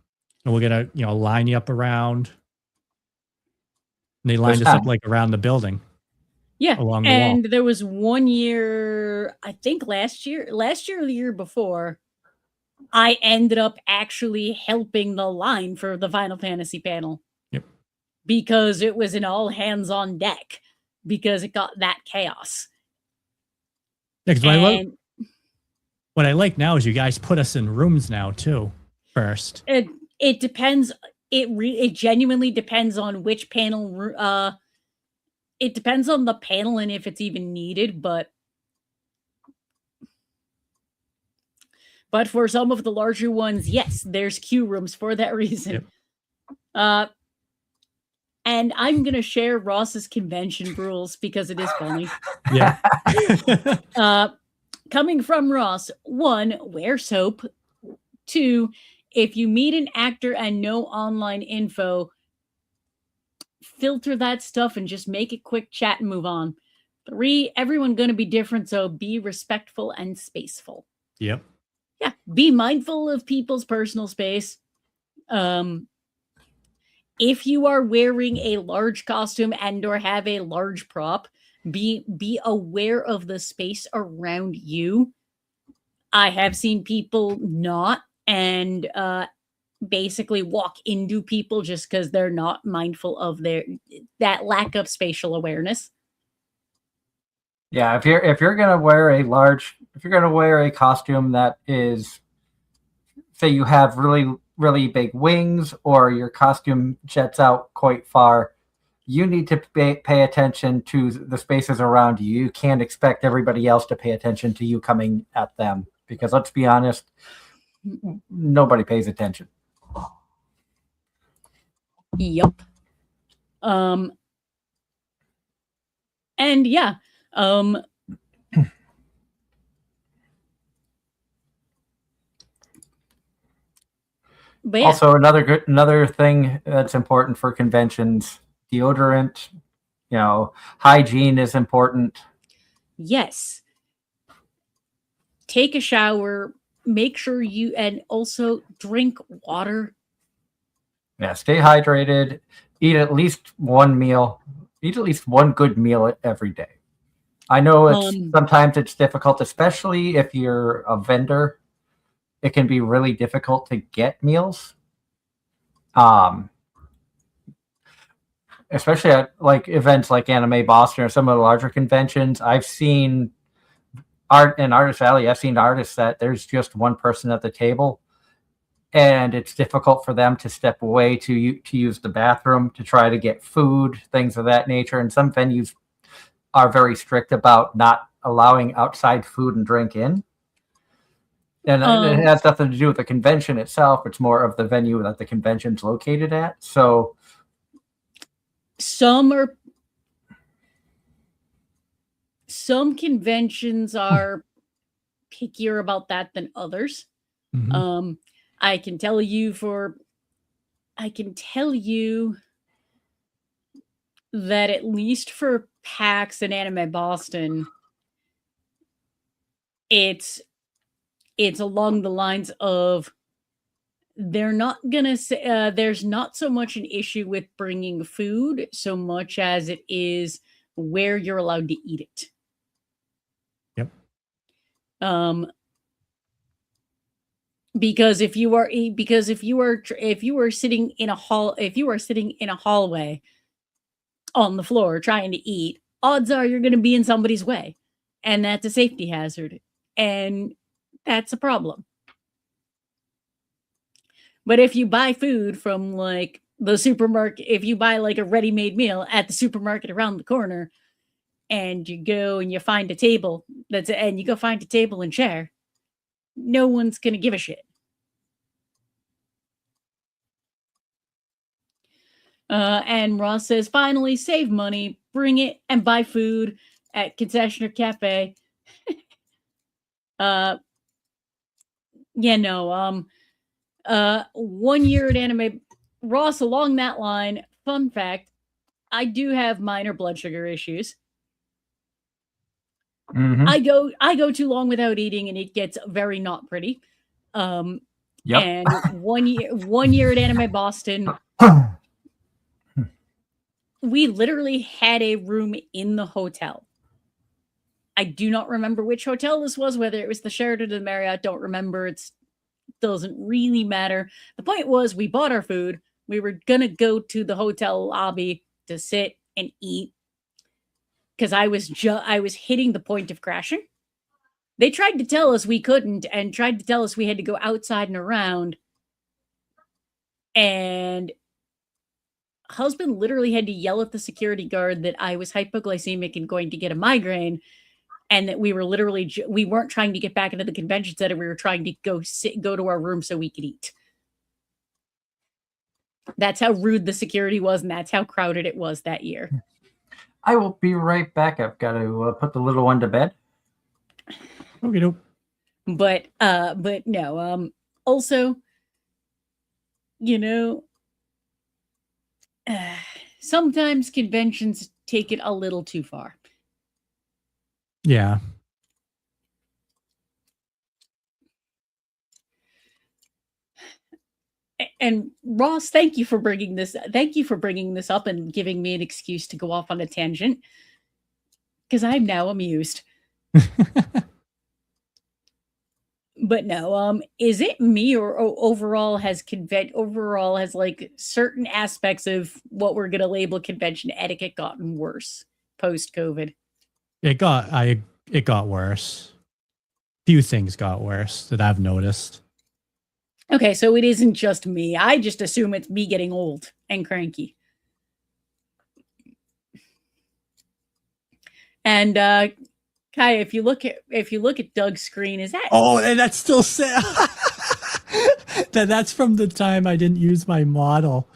And we're going to, line you up around. And they lined us up like around the building. Yeah. Along the and wall. There was one year, I think last year or the year before, I ended up actually helping the line for the Final Fantasy panel. Yep. Because it was an all hands on deck because it got that chaos. Yeah, What I like now is you guys put us in rooms now too. First, It depends. It genuinely depends on which panel. It depends on the panel and if it's even needed. But for some of the larger ones, yes, there's queue rooms for that reason. Yep. And I'm gonna share Ross's convention rules because it is funny. Yeah. Coming from Ross, 1, wear soap. 2, if you meet an actor and no online info, filter that stuff and just make a quick chat and move on. 3, everyone gonna be different, so be respectful and spaceful. Yep. Yeah, be mindful of people's personal space. If you are wearing a large costume and or have a large prop, be aware of the space around you. I have seen people not and basically walk into people just because they're not mindful of that lack of spatial awareness. Yeah, if you're gonna wear a costume that is, say you have really big wings or your costume jets out quite far, you need to pay attention to the spaces around you. You can't expect everybody else to pay attention to you coming at them because let's be honest, nobody pays attention. Yep. And yeah, but yeah. Also, another thing that's important for conventions: deodorant. Hygiene is important. Yes. Take a shower. Make sure and also drink water. Yeah, stay hydrated. Eat at least one meal. Eat at least one good meal every day. I know sometimes it's difficult, especially if you're a vendor. It can be really difficult to get meals. Especially at like events like Anime Boston or some of the larger conventions. I've seen in Artist Alley, I've seen artists that there's just one person at the table and it's difficult for them to step away to use the bathroom, to try to get food, things of that nature. And some venues are very strict about not allowing outside food and drink in. And it has nothing to do with the convention itself. It's more of the venue that the convention's located at. So some conventions are pickier about that than others. Mm-hmm. I can tell you that at least for PAX and Anime Boston, it's along the lines of they're not gonna say there's not so much an issue with bringing food so much as it is where you're allowed to eat it. Yep. Because if you are sitting in a hallway on the floor trying to eat, odds are you're going to be in somebody's way, and that's a safety hazard, and that's a problem. But if you buy food from like the supermarket, if you buy like a ready-made meal at the supermarket around the corner, and you go and you find a table and you go find a table and chair, no one's going to give a shit. And Ross says, finally, save money, bring it and buy food at concessionaire cafe. Yeah, no. 1 year at Anime Ross, along that line, fun fact, I do have minor blood sugar issues. mm-hmm. I go too long without eating and it gets very not pretty. Yep. And 1 year at Anime Boston, we literally had a room in the hotel. I do not remember which hotel this was, whether it was the Sheraton or the Marriott, don't remember. It doesn't really matter. The point was we bought our food. We were going to go to the hotel lobby to sit and eat because I was hitting the point of crashing. They tried to tell us we couldn't and tried to tell us we had to go outside and around. And husband literally had to yell at the security guard that I was hypoglycemic and going to get a migraine, and that we were literally we weren't trying to get back into the convention center. We were trying to go to our room so we could eat. That's how rude the security was, and that's how crowded it was that year. I will be right back. I've got to put the little one to bed. Okay, nope. But no. Also, you know, sometimes conventions take it a little too far. Yeah. And Ross, thank you for bringing this. Thank you for bringing this up and giving me an excuse to go off on a tangent, because I'm now amused. But no, is it me or overall has like certain aspects of what we're gonna label convention etiquette gotten worse post-COVID? It got worse. Few things got worse that I've noticed. Okay, so it isn't just me. I just assume it's me getting old and cranky. And Kai, if you look at Doug's screen, is that? Oh, and that's still sad. That's from the time I didn't use my model.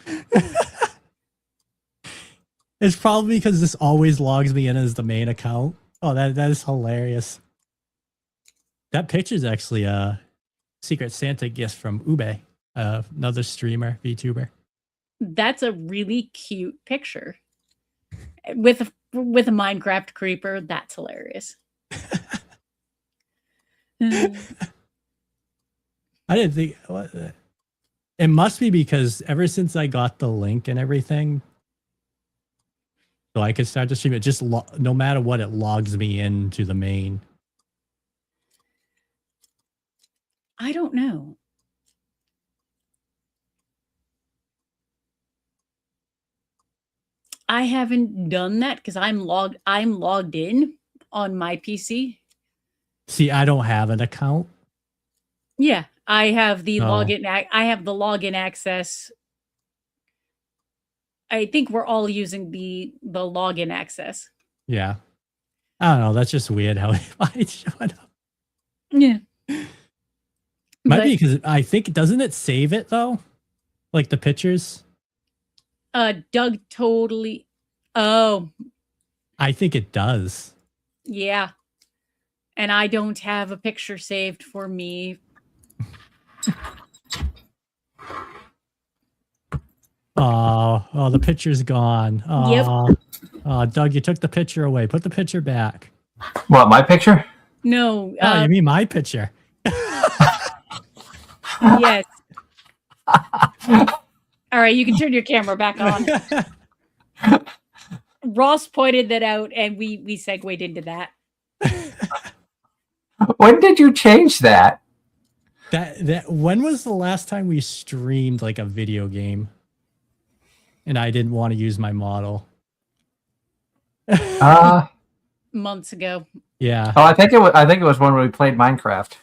It's probably because this always logs me in as the main account. Oh, that is hilarious. That picture is actually a Secret Santa gift from Ube, another streamer, VTuber. That's a really cute picture with a Minecraft creeper. That's hilarious. I didn't think it must be because ever since I got the link and everything, so I could start to stream it, just no matter what, it logs me into the main. I don't know. I haven't done that because I'm logged in on my PC. See, I don't have an account. Yeah, I have the login. I have the login access. I think we're all using the login access. Yeah, I don't know. That's just weird how it showed up. Yeah, might be because I think doesn't it save it though, like the pictures. Doug totally. Oh, I think it does. Yeah, and I don't have a picture saved for me. Oh, the picture's gone. Oh, yep. Oh, Doug, you took the picture away. Put the picture back. What, my picture? No. Oh, you mean my picture? Yes. All right, you can turn your camera back on. Ross pointed that out, and we segued into that. When did you change that? That when was the last time we streamed like a video game? And I didn't want to use my model. Months ago. Yeah. Oh, I think it was when we played Minecraft.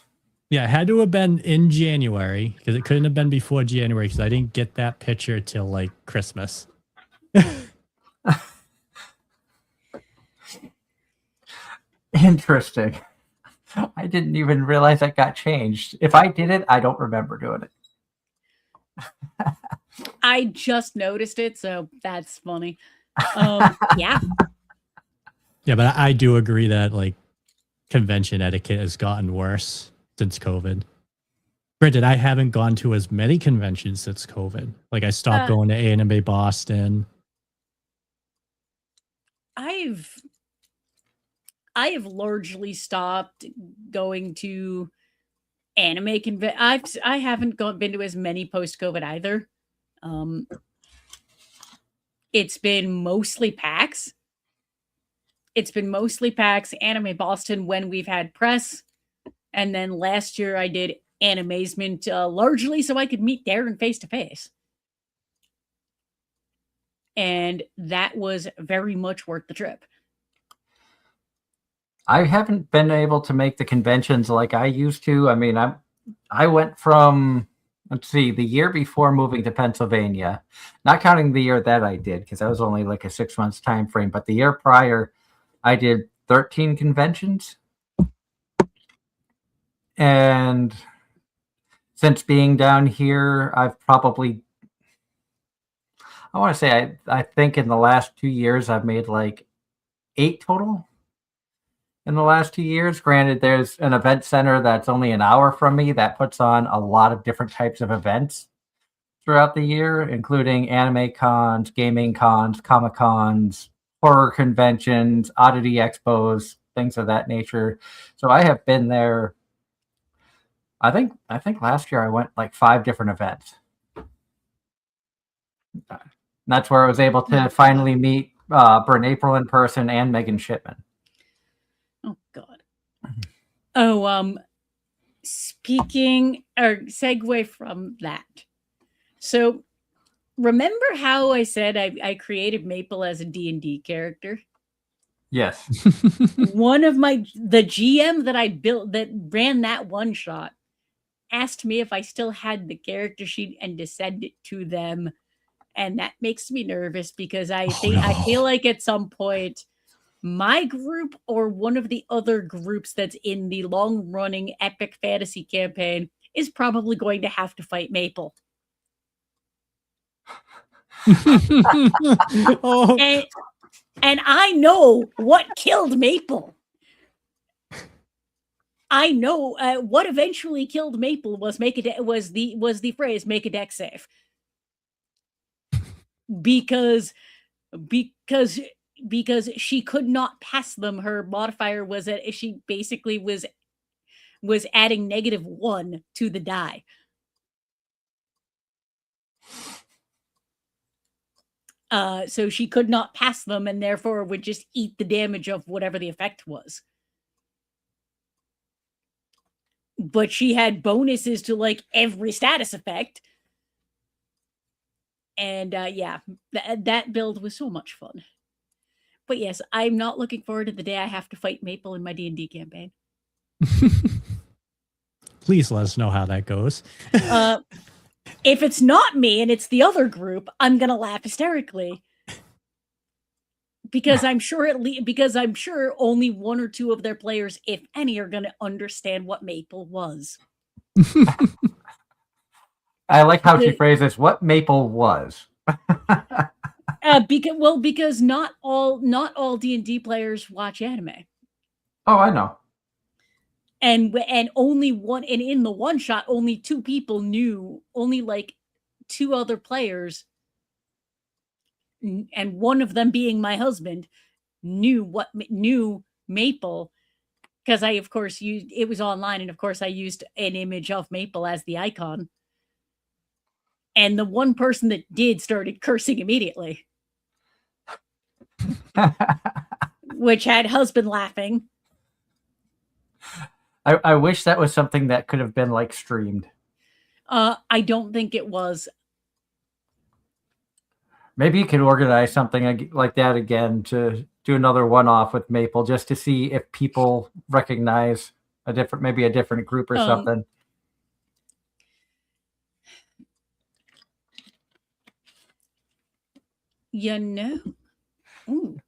Yeah, it had to have been in January because it couldn't have been before January because I didn't get that picture till like Christmas. Interesting. I didn't even realize that got changed. If I did it, I don't remember doing it. I just noticed it, so that's funny. Yeah. Yeah, but I do agree that like convention etiquette has gotten worse since COVID. Granted, I haven't gone to as many conventions since COVID. Like I stopped going to Anime Boston. I have largely stopped going to anime I haven't been to as many post-COVID either. It's been mostly PAX. Anime Boston when we've had press. And then last year I did Anime-Zing largely so I could meet Darren face to face. And that was very much worth the trip. I haven't been able to make the conventions like I used to. I mean, I went from, let's see, the year before moving to Pennsylvania, not counting the year that I did, because that was only like a 6 months time frame, but the year prior, I did 13 conventions. And since being down here, I've probably, I want to say, I think in the last 2 years, I've made like 8 total in the last 2 years. Granted, there's an event center that's only an hour from me that puts on a lot of different types of events throughout the year, including anime cons, gaming cons, comic cons, horror conventions, oddity expos, things of that nature. So I have been there. I think last year I went like 5 different events. That's where I was able to finally meet Bryn April in person and Megan Shipman. Oh God. Oh, speaking or segue from that. So remember how I said I created Maple as a D&D character? Yes. One of the GM that I built that ran that one shot asked me if I still had the character sheet and to send it to them. And that makes me nervous because I feel like at some point my group or one of the other groups that's in the long-running epic fantasy campaign is probably going to have to fight Maple. Oh. And I know what killed Maple. I know what eventually killed Maple was the phrase "make a deck save," because she could not pass them. Her modifier was that she basically was adding -1 to the die. So she could not pass them and therefore would just eat the damage of whatever the effect was. But she had bonuses to like every status effect. And yeah, that build was so much fun. But yes, I'm not looking forward to the day I have to fight Maple in my D&D campaign. Please let us know how that goes. If it's not me and it's the other group, I'm gonna laugh hysterically because I'm sure only 1 or 2 of their players, if any, are gonna understand what Maple was. I like how she phrases what Maple was. Because not all D&D players watch anime. Oh, I know. And only one, and in the one shot, only 2 people knew, only like 2 other players, and one of them being my husband, knew Maple, because I of course used it was online, and of course I used an image of Maple as the icon. And the one person that did started cursing immediately, which had husband laughing. I wish that was something that could have been like streamed. I don't think it was. Maybe you could organize something like that again to do another one-off with Maple, just to see if people recognize maybe a different group or something. You know. Ooh.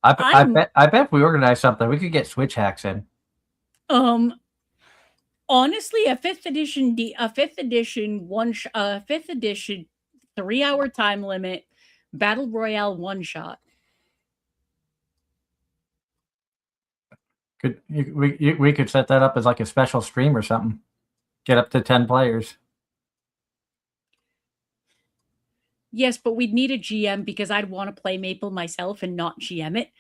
I bet if we organize something, we could get Switch hacks in. Honestly, a 5th edition 3-hour time limit battle royale one shot. We could set that up as like a special stream or something. Get up to 10 players. Yes, but we'd need a GM because I'd want to play Maple myself and not GM it.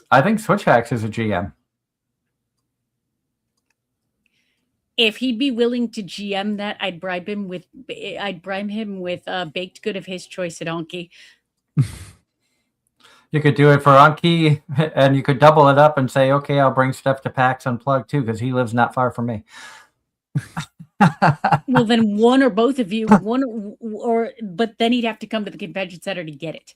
I think Switch hacks is a GM. If he'd be willing to GM that, I'd bribe him with baked good of his choice at Anki. You could do it for Anki, and you could double it up and say, okay, I'll bring stuff to PAX Unplugged too, because he lives not far from me. Well, then one or both of you, but then he'd have to come to the convention center to get it.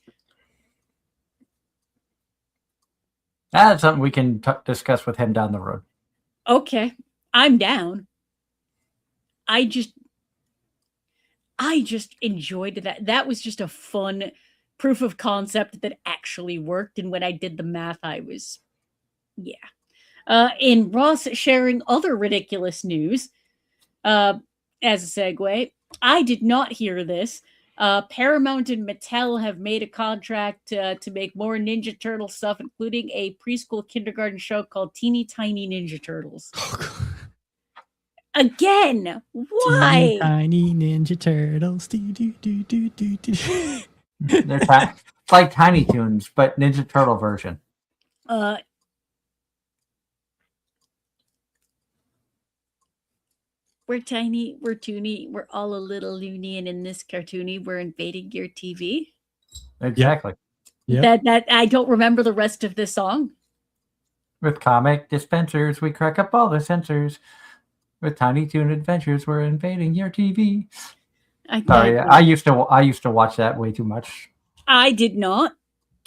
That's something we can discuss with him down the road. Okay, I'm down. I just enjoyed that. That was just a fun proof of concept that actually worked. And when I did the math, I was, yeah. In Ross sharing other ridiculous news, as a segue, I did not hear this. Paramount and Mattel have made a contract to make more Ninja Turtle stuff, including a preschool kindergarten show called Teeny Tiny Ninja Turtles. Again, Teeny why? tiny Ninja Turtles. Do, do, do, do, do, do. They're it's like Tiny Toons, but Ninja Turtle version. We're tiny, we're toony, we're all a little loony, and in this cartoony, we're invading your TV. Exactly. Yep. That I don't remember the rest of this song. With comic dispensers, we crack up all the sensors. With Tiny Toon Adventures, we're invading your TV. Sorry, I used to watch that way too much. I did not.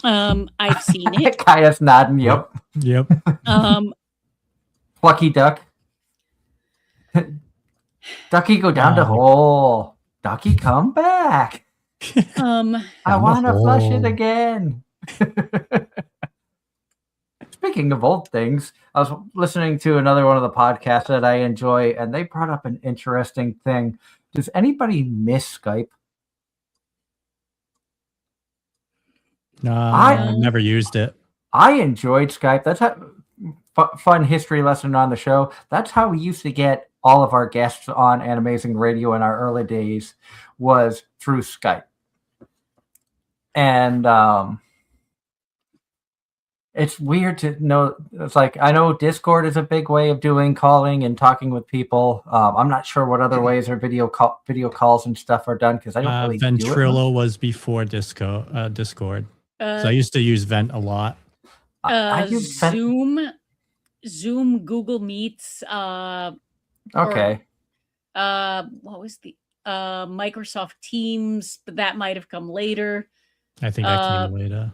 I've seen it. Kaya's nodding. Yep. Yep. Plucky Duck. Ducky, go down the hole. Ducky, come back. I want to flush it again. Speaking of old things, I was listening to another one of the podcasts that I enjoy, and they brought up an interesting thing. Does anybody miss Skype? No, I've never used it. I enjoyed Skype. That's a fun history lesson on the show. That's how we used to get all of our guests on Anime-Zing Radio in our early days, was through Skype. And it's weird to know. It's like, I know Discord is a big way of doing calling and talking with people. I'm not sure what other ways or video calls and stuff are done, because I don't really Ventrilo was before Discord. So I used to use Vent a lot. I use Zoom, Google Meets. Okay. What was the Microsoft Teams? But that might have come later. I think that came later.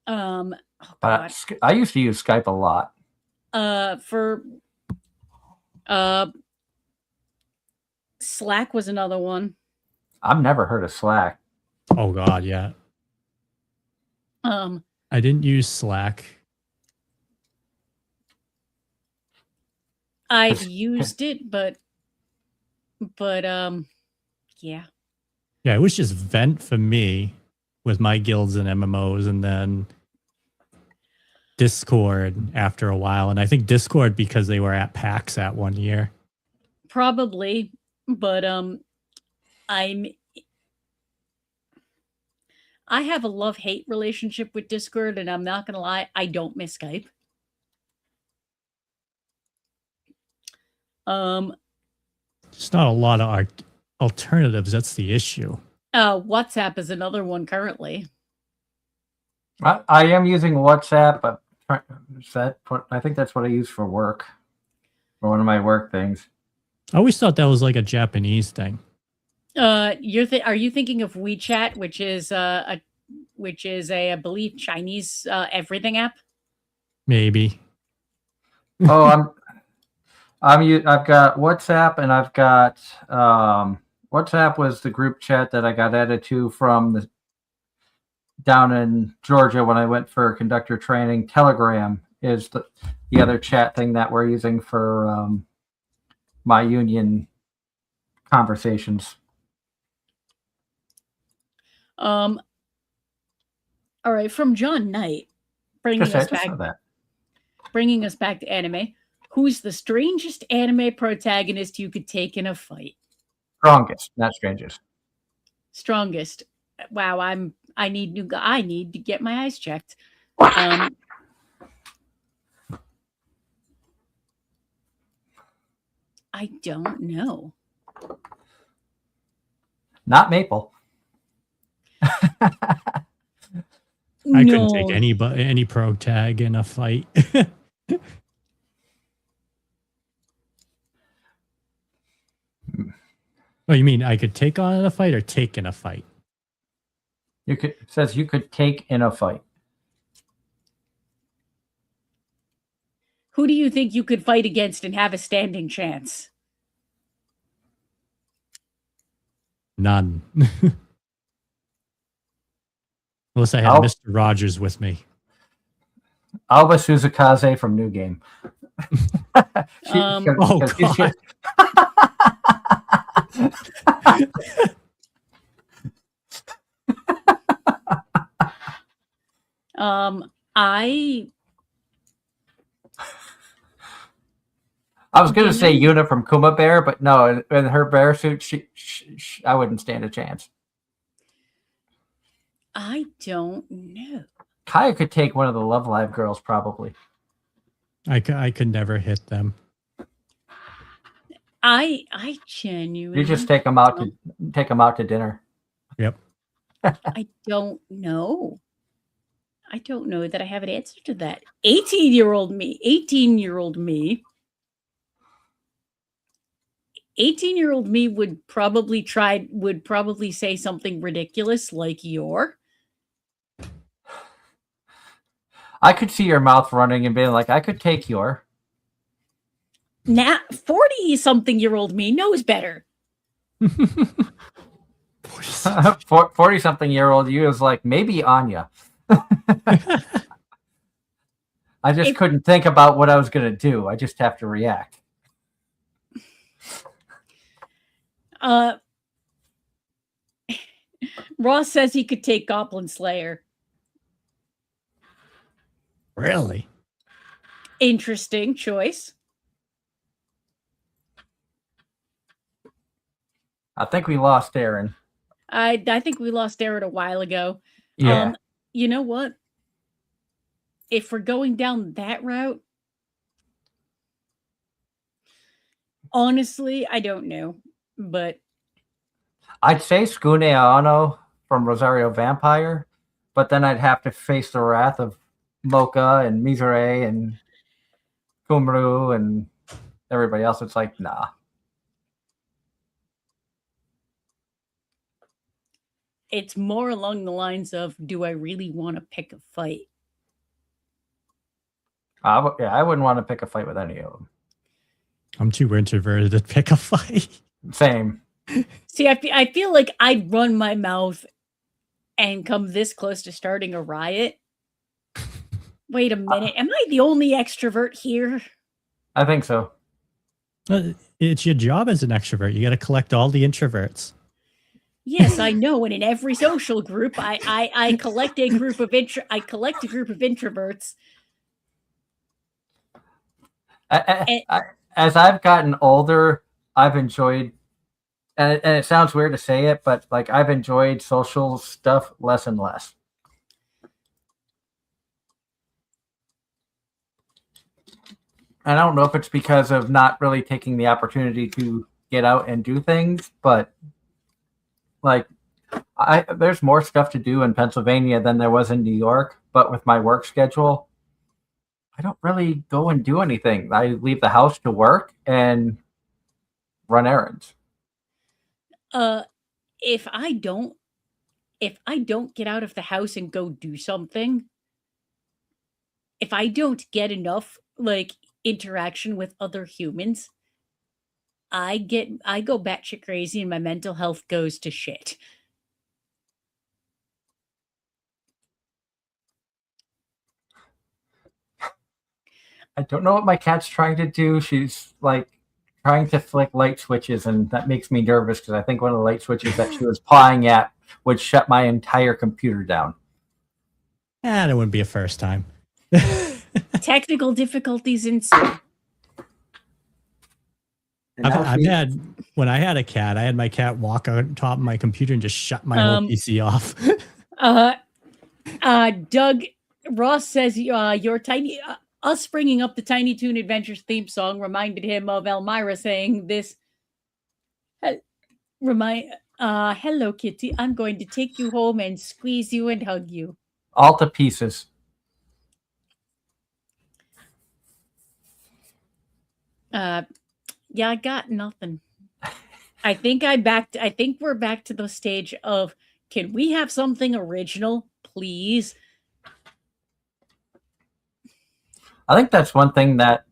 Oh God. I used to use Skype a lot. For Slack was another one. I've never heard of Slack. Oh God, yeah. I didn't use Slack. I've used it, but yeah. Yeah, it was just Vent for me with my guilds and MMOs, and then Discord after a while. And I think Discord because they were at PAX that one year. Probably, but I have a love-hate relationship with Discord, and I'm not gonna lie, I don't miss Skype. There's not a lot of alternatives. That's the issue. WhatsApp is another one currently. I am using WhatsApp, but I think that's what I use for work, for one of my work things. I always thought that was like a Japanese thing. Are you thinking of WeChat, which is I believe Chinese everything app? Maybe. Oh, I've got WhatsApp, and I've got WhatsApp was the group chat that I got added to from down in Georgia when I went for conductor training. Telegram is the other chat thing that we're using for my union conversations. All right, from John Knight, bringing us back to anime. Who's the strangest anime protagonist you could take in a fight? Strongest, not strangest. Strongest. Wow, I need to get my eyes checked. I don't know. Not Maple. I couldn't take any prog tag in a fight. Oh, you mean I could take on in a fight or take in a fight? It says you could take in a fight. Who do you think you could fight against and have a standing chance? None. Unless I had Oh. Mr. Rogers with me. Alba Suzukaze from New Game. Oh, God. I was going to say Yuna from Kuma Bear, but no, in her bear suit, I wouldn't stand a chance. I don't know. Kaya could take one of the Love Live girls, probably. I could never hit them. I genuinely. You just take them out to dinner. Yep. I don't know. I don't know that I have an answer to that. 18-year-old me. 18-year-old me. 18-year-old me would probably say something ridiculous like "you're." I could see your mouth running and being like, I could take your. Now, 40-something-year-old me knows better. 40-something-year-old you is like, maybe Anya. I just couldn't think about what I was going to do. I just have to react. Ross says he could take Goblin Slayer. Really? Interesting choice. I think we lost Aaron. I think we lost Aaron a while ago. Yeah. You know what? If we're going down that route, honestly, I don't know. But I'd say Skune Aano from Rosario Vampire, but then I'd have to face the wrath of Mocha and Mizure and Kumru and everybody else. It's like, nah. It's more along the lines of, do I really want to pick a fight? I wouldn't want to pick a fight with any of them. I'm too introverted to pick a fight. Same. See, I feel like I'd run my mouth and come this close to starting a riot. Wait a minute. Am I the only extrovert here? I think so. It's your job as an extrovert. You got to collect all the introverts. Yes, I know. And in every social group, I collect a group of introverts. As I've gotten older, I've enjoyed, and it sounds weird to say it, but like I've enjoyed social stuff less and less. And I don't know if it's because of not really taking the opportunity to get out and do things, but like there's more stuff to do in Pennsylvania than there was in New York, but with my work schedule, I don't really go and do anything. I leave the house to work and run errands. If I don't get out of the house and go do something, if I don't get enough like interaction with other humans, I go batshit crazy and my mental health goes to shit. I don't know what my cat's trying to do. She's like trying to flick light switches, and that makes me nervous because I think one of the light switches that she was pawing at would shut my entire computer down. That wouldn't be a first time. Technical difficulties ensue. I've had, when I had a cat, I had my cat walk on top of my computer and just shut my whole PC off. Doug, Ross says your tiny, us bringing up the Tiny Toon Adventures theme song reminded him of Elmira saying this. Hello, Kitty. I'm going to take you home and squeeze you and hug you. All to pieces. Yeah, I got nothing. I think we're back to the stage of, can we have something original, please? I think that's one thing that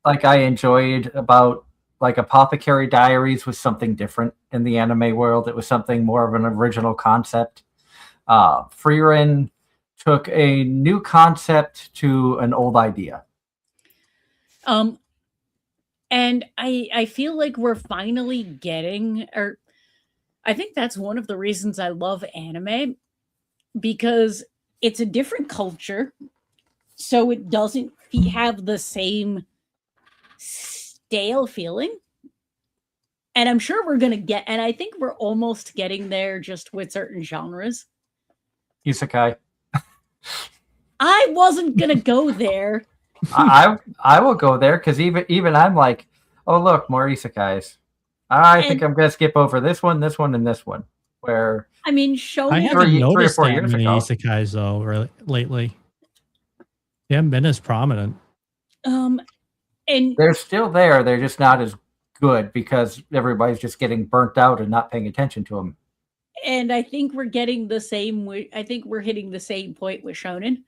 like I enjoyed about like Apothecary Diaries was something different in the anime world. It was something more of an original concept. Frieren took a new concept to an old idea. Um, and I feel like we're finally getting, or I think that's one of the reasons I love anime, because it's a different culture, so it doesn't have the same stale feeling. And I'm sure we're gonna get, and I think we're almost getting there just with certain genres. Isekai. I wasn't gonna go there. I will go there because even I'm like, oh look, more isekais. I think I'm gonna skip over this one, and this one. Where I mean, I shonen. haven't 3 or noticed 4 that years many ago. isekais though lately. They haven't been as prominent. And They're still there. They're just not as good because everybody's just getting burnt out and not paying attention to them. and I think we're getting the same. I think we're hitting the same point with shonen.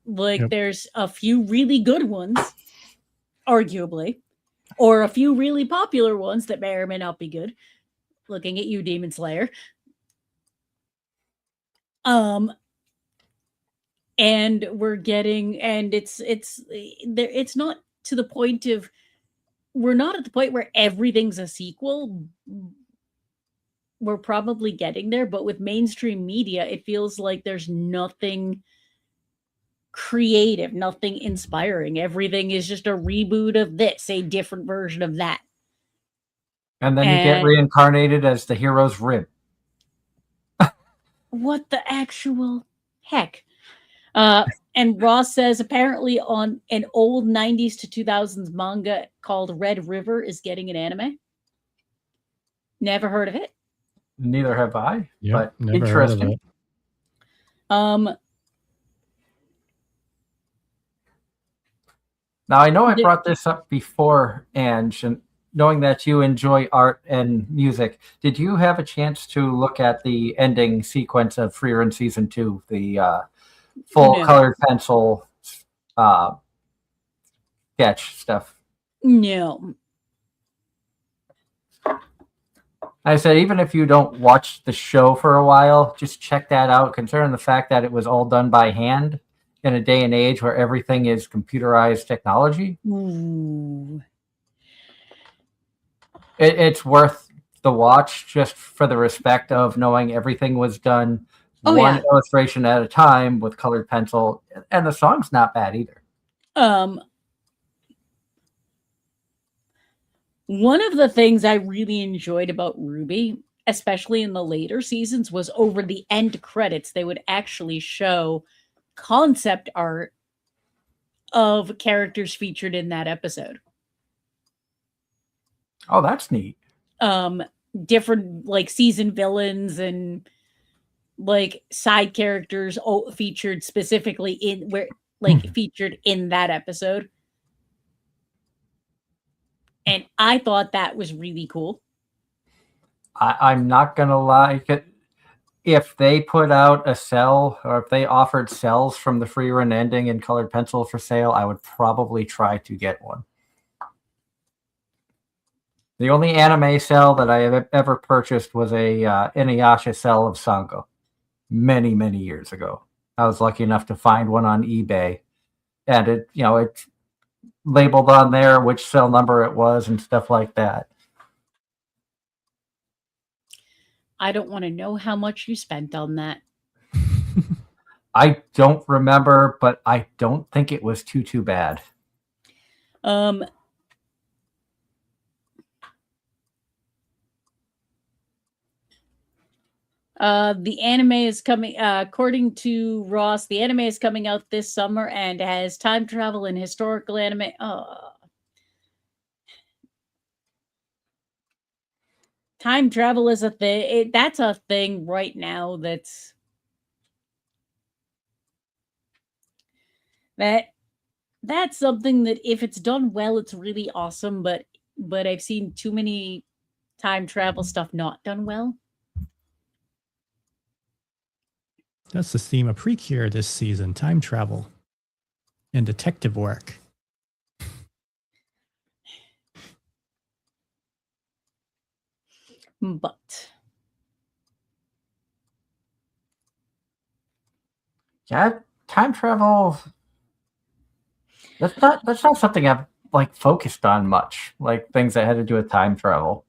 Like, Yep. there's a few really good ones, arguably, or a few really popular ones that may or may not be good. Looking at you, Demon Slayer. And we're getting, and it's there. It's not to the point of, we're not at the point where everything's a sequel. We're probably getting there, but with mainstream media, it feels like there's nothing creative, nothing inspiring. Everything is just a reboot of this, a different version of that. And then you get reincarnated as the hero's rib. What the actual heck? And Ross says apparently on an old 90s to 2000s manga called Red River is getting an anime. Never heard of it. Neither have I. Yep, But never heard of interesting. it. Now I know I brought this up before, Ange, and knowing that you enjoy art and music, did you have a chance to look at the ending sequence of Frieren Season 2, the full No. colored pencil sketch stuff? No. I said, even if you don't watch the show for a while, just check that out, considering the fact that it was all done by hand in a day and age where everything is computerized technology. Ooh. It's worth the watch just for the respect of knowing everything was done one illustration at a time with colored pencil, and the song's not bad either. One of the things I really enjoyed about RWBY, especially in the later seasons, was over the end credits, they would actually show concept art of characters featured in that episode. Oh, that's neat. Different like season villains and like side characters featured specifically in where featured in that episode. And I thought that was really cool. I'm not gonna lie. If they put out a cell, or if they offered cells from the free run ending in colored pencil for sale, I would probably try to get one. The only anime cell that I have ever purchased was a Inuyasha cell of Sango many, many years ago. I was lucky enough to find one on eBay, and it's labeled on there which cell number it was and stuff like that. I don't want to know how much you spent on that. I don't remember, but I don't think it was too bad. The anime is coming, according to Ross, the anime is coming out this summer and has time travel and historical anime. Time travel is a thing. That's a thing right now. That's something that if it's done well, it's really awesome. But I've seen too many time travel stuff not done well. That's the theme of Precure this season, time travel. and detective work. But Yeah, time travel. That's not something I've like focused on much. Like things that had to do with time travel.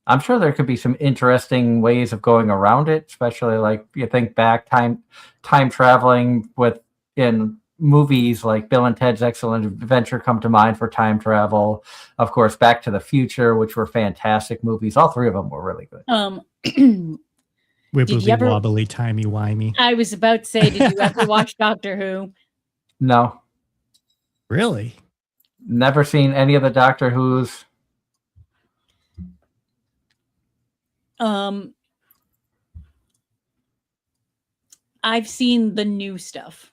I'm sure there could be some interesting ways of going around it, especially like you think back time traveling with in movies like Bill and Ted's Excellent Adventure come to mind for time travel. Of course, Back to the Future, which were fantastic movies. All three of them were really good. Wibbly you ever- wobbly, timey wimey. I was about to say, did you ever watch Doctor Who? No, Really? never seen any of the Doctor Who's. I've seen the new stuff.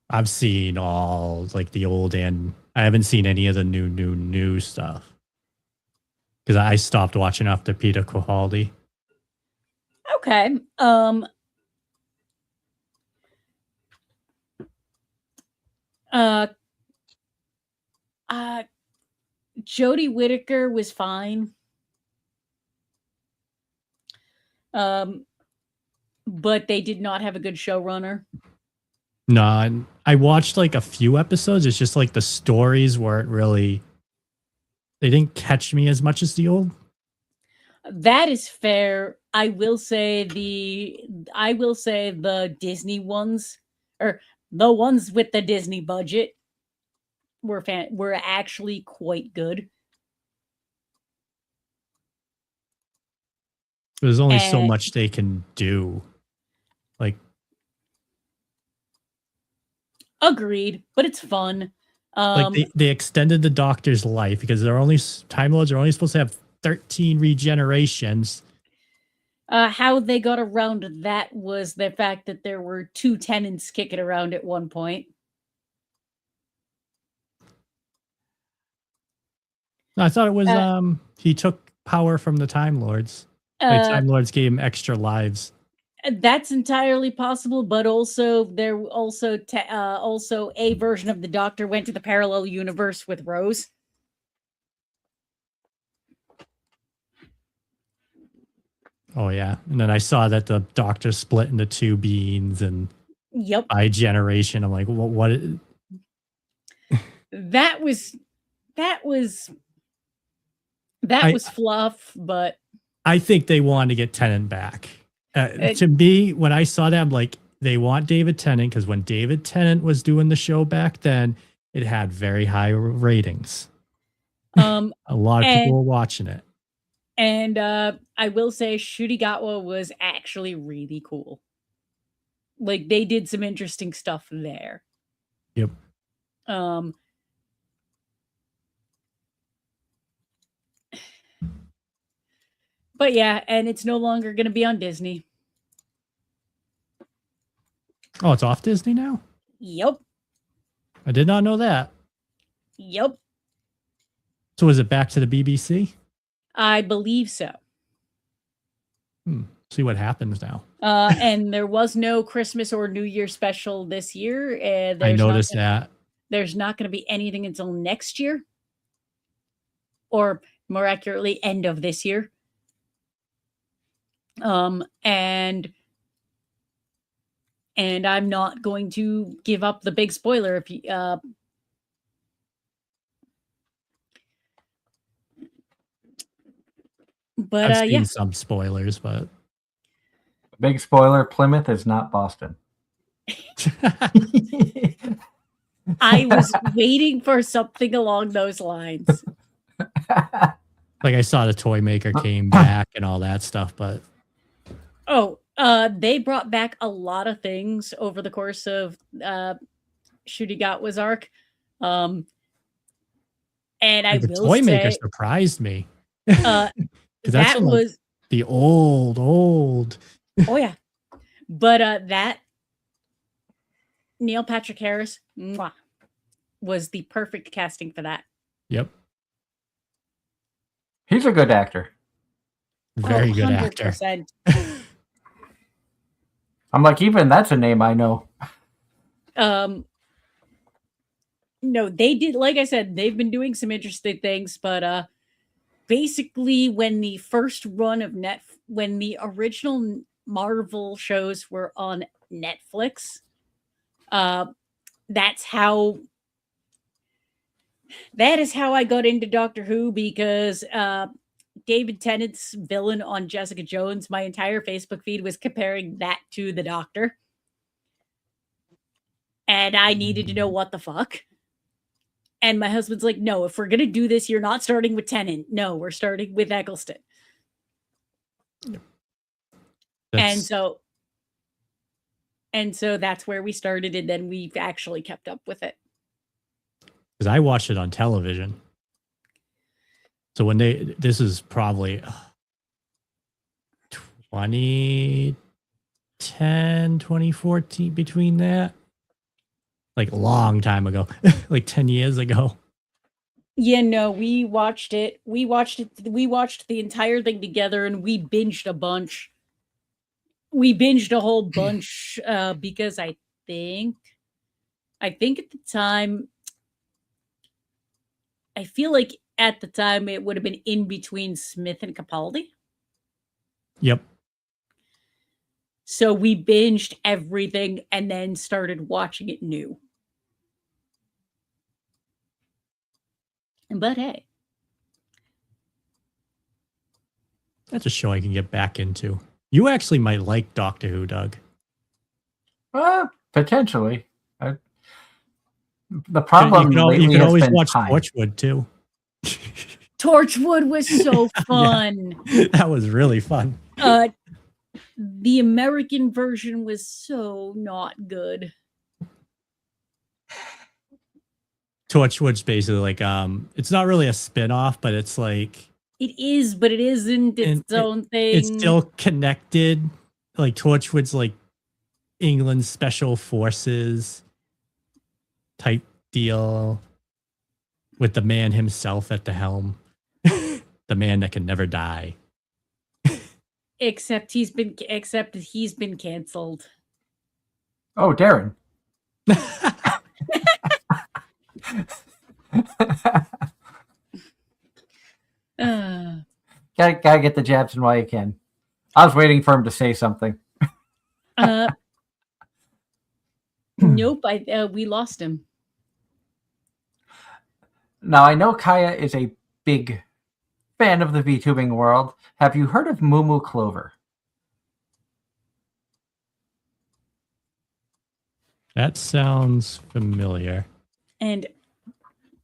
I've seen all like the old, and I haven't seen any of the new stuff because I stopped watching after Peter Capaldi. Okay. Jodie Whittaker was fine. But they did not have a good showrunner. No, I watched like a few episodes. It's just like the stories weren't really. They didn't catch me as much as the old. That is fair. I will say the Disney ones, or the ones with the Disney budget, were actually quite good. There's only so much they can do. Like, agreed, but it's fun. Like they extended the Doctor's life because they're only Time Lords are only supposed to have 13 regenerations. How they got around that was the fact that there were 2 tenants kicking around at one point. No, I thought it was he took power from the Time Lords. Like Time Lords gave him extra lives. That's entirely possible, but also there also a version of the Doctor went to the parallel universe with Rose. Oh yeah, and then I saw that the Doctor split into 2 beings, and yep, by generation, I'm like, well, what? That was fluff, but I think they wanted to get Tennant back. To me, when I saw that, I'm like, they want David Tennant because when David Tennant was doing the show back then, it had very high ratings. A lot of people were watching it. And I will say Shudigatwa was actually really cool. Like they did some interesting stuff there. Yep. But yeah, and it's no longer going to be on Disney. Oh, it's off Disney now? Yep. I did not know that. Yep. So is it back to the BBC? I believe so. See what happens now. And there was no Christmas or New Year special this year. I noticed that. There's not going to be anything until next year. Or more accurately, end of this year. And I'm not going to give up the big spoiler if you but I've seen some spoilers, but big spoiler, Plymouth is not Boston. I was waiting for something along those lines. Like I saw the toy maker came back and all that stuff, but they brought back a lot of things over the course of Shudigatwa's arc. And the toy maker surprised me. That was the old. Oh yeah. But that Neil Patrick Harris was the perfect casting for that. Yep. He's a good actor. Very good actor. I'm like, even that's a name I know. No, they did. Like I said, they've been doing some interesting things, but basically, when the first run of when the original Marvel shows were on Netflix, that is how I got into Doctor Who, because David Tennant's villain on Jessica Jones, my entire Facebook feed was comparing that to the Doctor. And I needed to know what the fuck. And my husband's like, no, if we're going to do this, you're not starting with Tennant. No, we're starting with Eccleston. And so that's where we started, and then we've actually kept up with it. Because I watched it on television. So when this is probably 2010, 2014, between that. Like a long time ago, like 10 years ago. Yeah, no, we watched it. We watched the entire thing together, and we binged a bunch. We binged a whole bunch because I think at the time, I feel like at the time it would have been in between Smith and Capaldi. Yep. So we binged everything and then started watching it new. But hey, that's a show I can get back into. You actually might like Doctor Who, Doug. Potentially. The problem you can always watch Torchwood too. Torchwood was so fun. Yeah, that was really fun. The American version was so not good. Torchwood's basically like it's not really a spin-off, but it's like it is, but it isn't its own thing. It's still connected. Like Torchwood's like England's special forces type deal with the man himself at the helm. The man that can never die. Except he's been canceled. Oh, Darren. Gotta get the jabs in while you can. I was waiting for him to say something. Nope, we lost him. Now, I know Kaya is a big fan of the VTubing world. Have you heard of Moo Moo Clover? That sounds familiar. And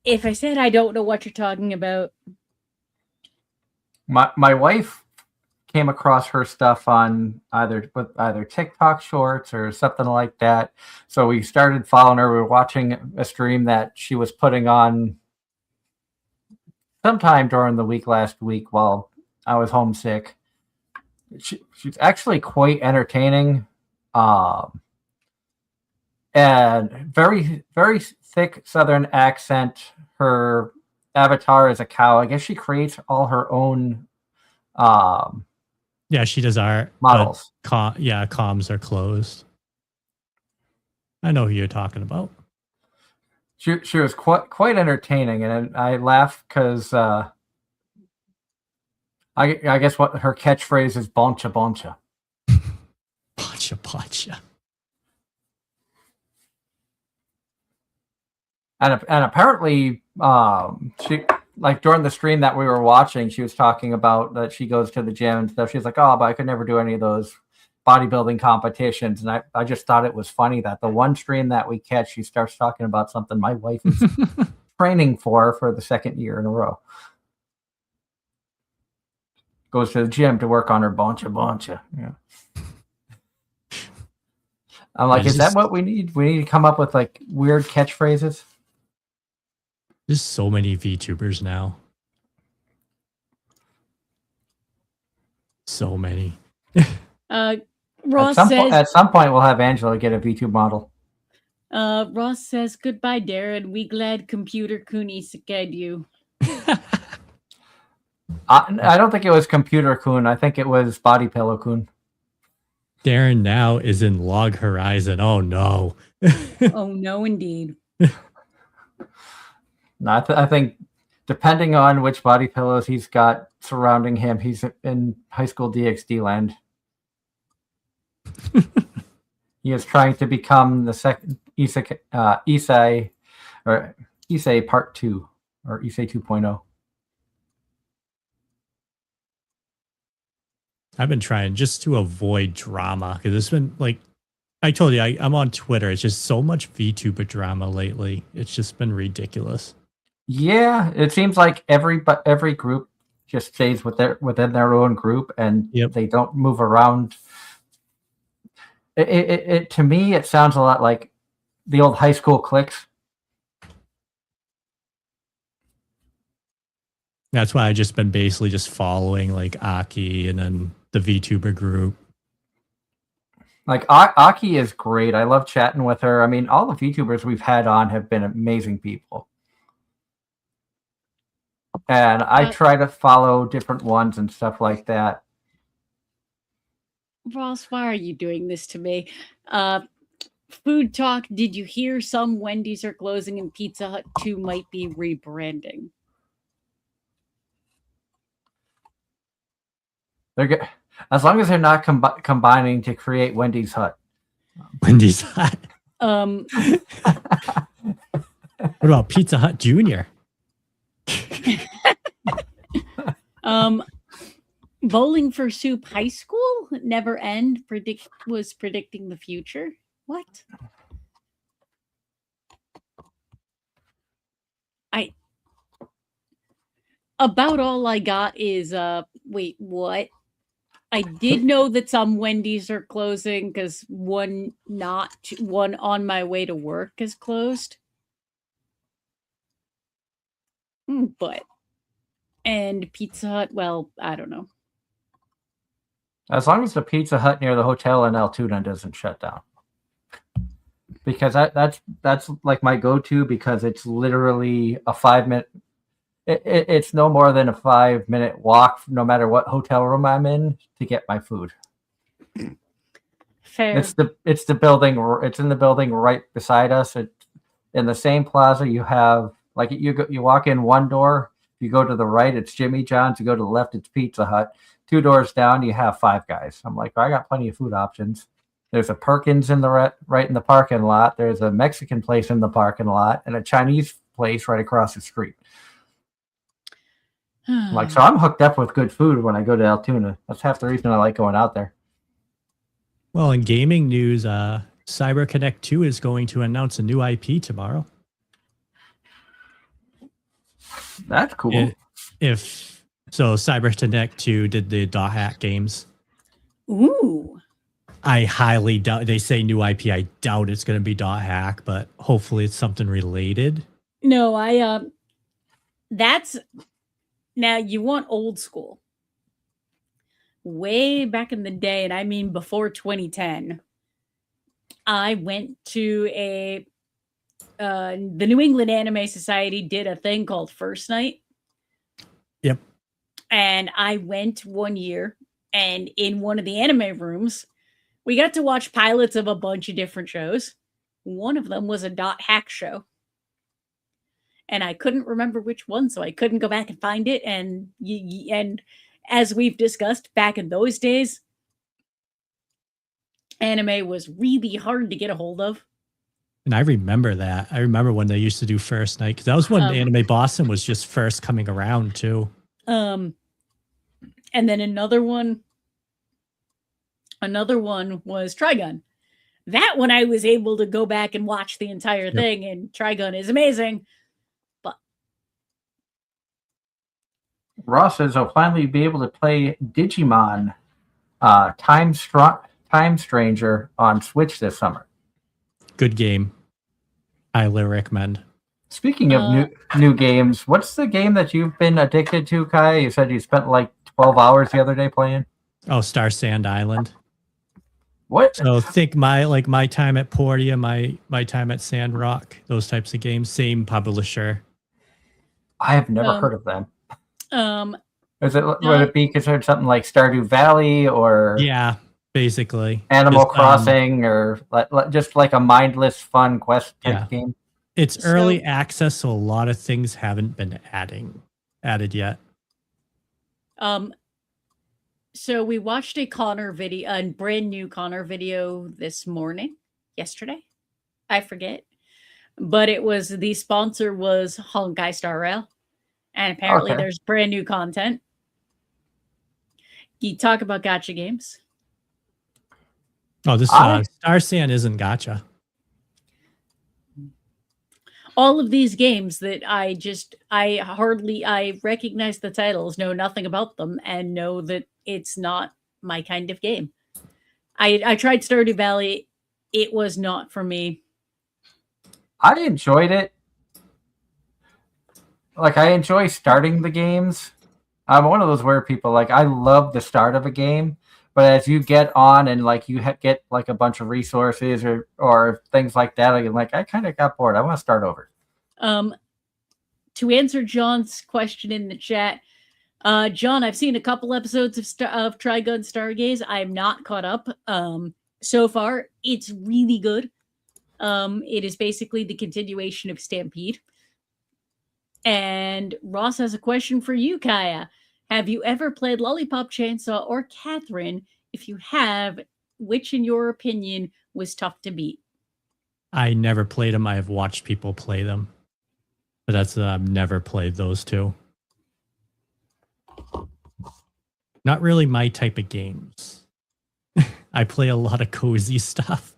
if I said I don't know what you're talking about, my wife came across her stuff on either TikTok shorts or something like that. So we started following her. We were watching a stream that she was putting on sometime during the week last week while I was homesick. She's actually quite entertaining. And very, very thick Southern accent. Her avatar is a cow. I guess she creates all her own. Yeah, she does art. Models. Comms are closed. I know who you're talking about. She was quite entertaining, and I laugh because I guess what her catchphrase is boncha boncha. Boncha boncha. And apparently, she, like during the stream that we were watching, she was talking about that she goes to the gym and stuff. She's like, oh, but I could never do any of those bodybuilding competitions. And I just thought it was funny that the one stream that we catch, she starts talking about something my wife is training for the second year in a row. Goes to the gym to work on her boncha boncha. Yeah. I'm like, is that what we need? We need to come up with like weird catchphrases. There's so many VTubers now. So many. Ross says at some point we'll have Angela get a VTube model. Ross says, goodbye, Darren. We glad computer Cooney scared you. I don't think it was Computer Coon. I think it was Body Pillow Coon. Darren now is in Log Horizon. Oh no. Oh no, indeed. No, I think depending on which body pillows he's got surrounding him, he's in high school DxD land. He is trying to become the second Issei, or Issei Part 2, or Issei 2.0. I've been trying just to avoid drama because it's been like I told you, I'm on Twitter. It's just so much VTuber drama lately. It's just been ridiculous. Yeah, it seems like every group just stays within their own group, and they don't move around. It to me, it sounds a lot like the old high school cliques. That's why I just been basically just following like Aki and then the VTuber group. Like Aki is great. I love chatting with her. I mean, all the VTubers we've had on have been amazing people. And I try to follow different ones and stuff like that. Ross, why are you doing this to me? Food talk. Did you hear some Wendy's are closing and Pizza Hut 2 might be rebranding? They're good. As long as they're not combining to create Wendy's Hut. Wendy's Hut. What about Pizza Hut Junior? Bowling for Soup High School Never End was predicting the future. What? About all I got is wait, what? I did know that some Wendy's are closing because one on my way to work is closed. But and Pizza Hut, well, I don't know. As long as the Pizza Hut near the hotel in Altoona doesn't shut down. Because that's like my go-to, because it's literally a 5-minute. It's no more than a 5-minute walk, no matter what hotel room I'm in, to get my food. Fair. It's the building. It's in the building right beside us. In the same plaza, you have like you walk in one door. You go to the right, it's Jimmy John's. You go to the left, it's Pizza Hut. 2 doors down, you have Five Guys. I'm like, I got plenty of food options. There's a Perkins in the right in the parking lot. There's a Mexican place in the parking lot, and a Chinese place right across the street. Like, so I'm hooked up with good food when I go to Altoona. That's half the reason I like going out there. Well, in gaming news, CyberConnect 2 is going to announce a new IP tomorrow. That's cool. CyberConnect 2 did the Dot Hack games. Ooh. I highly doubt, they say new IP. I doubt it's going to be Dot Hack, but hopefully it's something related. No, that's, now you want old school. Way back in the day, and I mean before 2010, I went to the New England Anime Society did a thing called First Night. Yep. And I went one year, and in one of the anime rooms, we got to watch pilots of a bunch of different shows. One of them was a Dot Hack show. And I couldn't remember which one, so I couldn't go back and find it. And as we've discussed, back in those days, anime was really hard to get a hold of. And I remember that. I remember when they used to do First Night, because that was when Anime Boston was just first coming around, too. And then another one was Trigun. That one I was able to go back and watch the entire thing, and Trigun is amazing. But Ross says I'll finally be able to play Digimon Time Stranger on Switch this summer. Good game. Highly recommend. Speaking of new games, what's the game that you've been addicted to, Kai? You said you spent like 12 hours the other day playing. Oh, Star Sand Island. What? So think my time at Portia, my time at Sandrock, those types of games, same publisher. I have never heard of them. Would it be considered something like Stardew Valley or? Yeah, basically. Animal Just, Crossing or just like a mindless, fun quest type game. It's So- early access, so a lot of things haven't been added yet. So we watched a Connor video, a brand new Connor video yesterday. I forget. But it was the sponsor was Honkai Star Rail. And apparently Okay. there's brand new content. You talk about gacha games. Oh, this I- Star Sand isn't gacha. All of these games that I recognize the titles, know nothing about them, and know that it's not my kind of game. I tried Stardew Valley. It was not for me. I enjoyed it. Like, I enjoy starting the games. I'm one of those weird people. Like, I love the start of a game, but as you get on and like you get like a bunch of resources or things like that, I'm like, I kind of got bored. I want to start over. To answer John's question in the chat, John, I've seen a couple episodes of Trigun Stargaze. I'm not caught up. So far, it's really good. It is basically the continuation of Stampede. And Ross has a question for you, Kaya. Have you ever played Lollipop Chainsaw or Catherine? If you have, which, in your opinion, was tough to beat? I never played them. I have watched people play them. But that's I've never played those two. Not really my type of games. I play a lot of cozy stuff.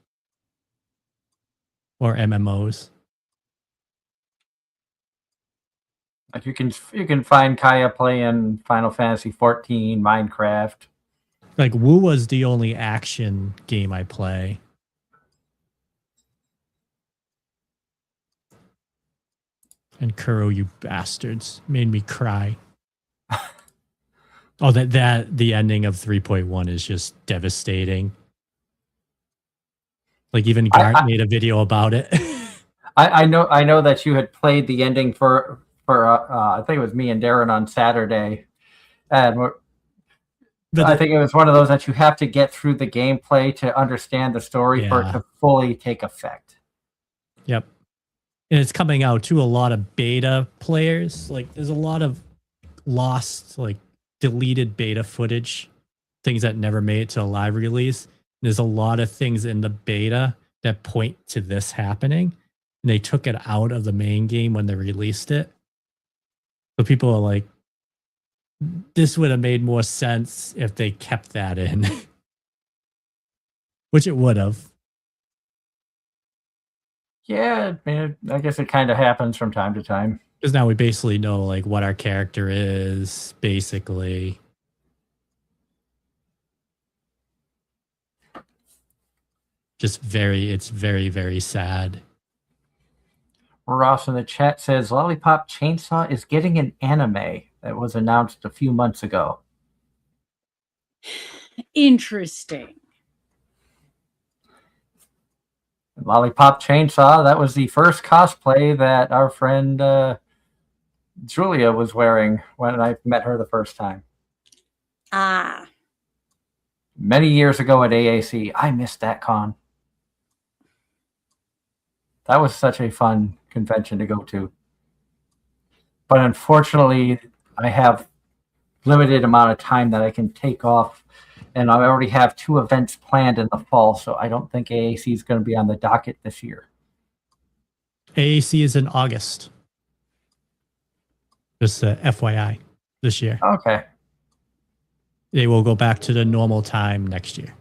Or MMOs. Like you can find Kaya playing Final Fantasy 14, Minecraft. Like Woo was the only action game I play. And Kuro, you bastards, made me cry. Oh, that the ending of 3.1 is just devastating. Like even Gart made a video about it. I know that you had played the ending for I think it was me and Darren on Saturday, and I think it was one of those that you have to get through the gameplay to understand the story for it to fully take effect. Yep. And it's coming out to a lot of beta players. Like there's a lot of lost, like deleted beta footage, things that never made it to a live release. There's a lot of things in the beta that point to this happening. And they took it out of the main game when they released it. So people are like, this would have made more sense if they kept that in. Which it would have. Yeah, I mean, I guess it kind of happens from time to time. Because now we basically know like what our character is, basically. It's very, very sad. Ross in the chat says Lollipop Chainsaw is getting an anime that was announced a few months ago. Interesting. Lollipop Chainsaw, that was the first cosplay that our friend Julia was wearing when I met her the first time. Ah. Many years ago at AAC. I missed that con. That was such a fun convention to go to. But unfortunately, I have limited amount of time that I can take off, and I already have 2 events planned in the fall, so I don't think AAC is going to be on the docket this year. AAC is in August. Just FYI, this year. Okay. They will go back to the normal time next year.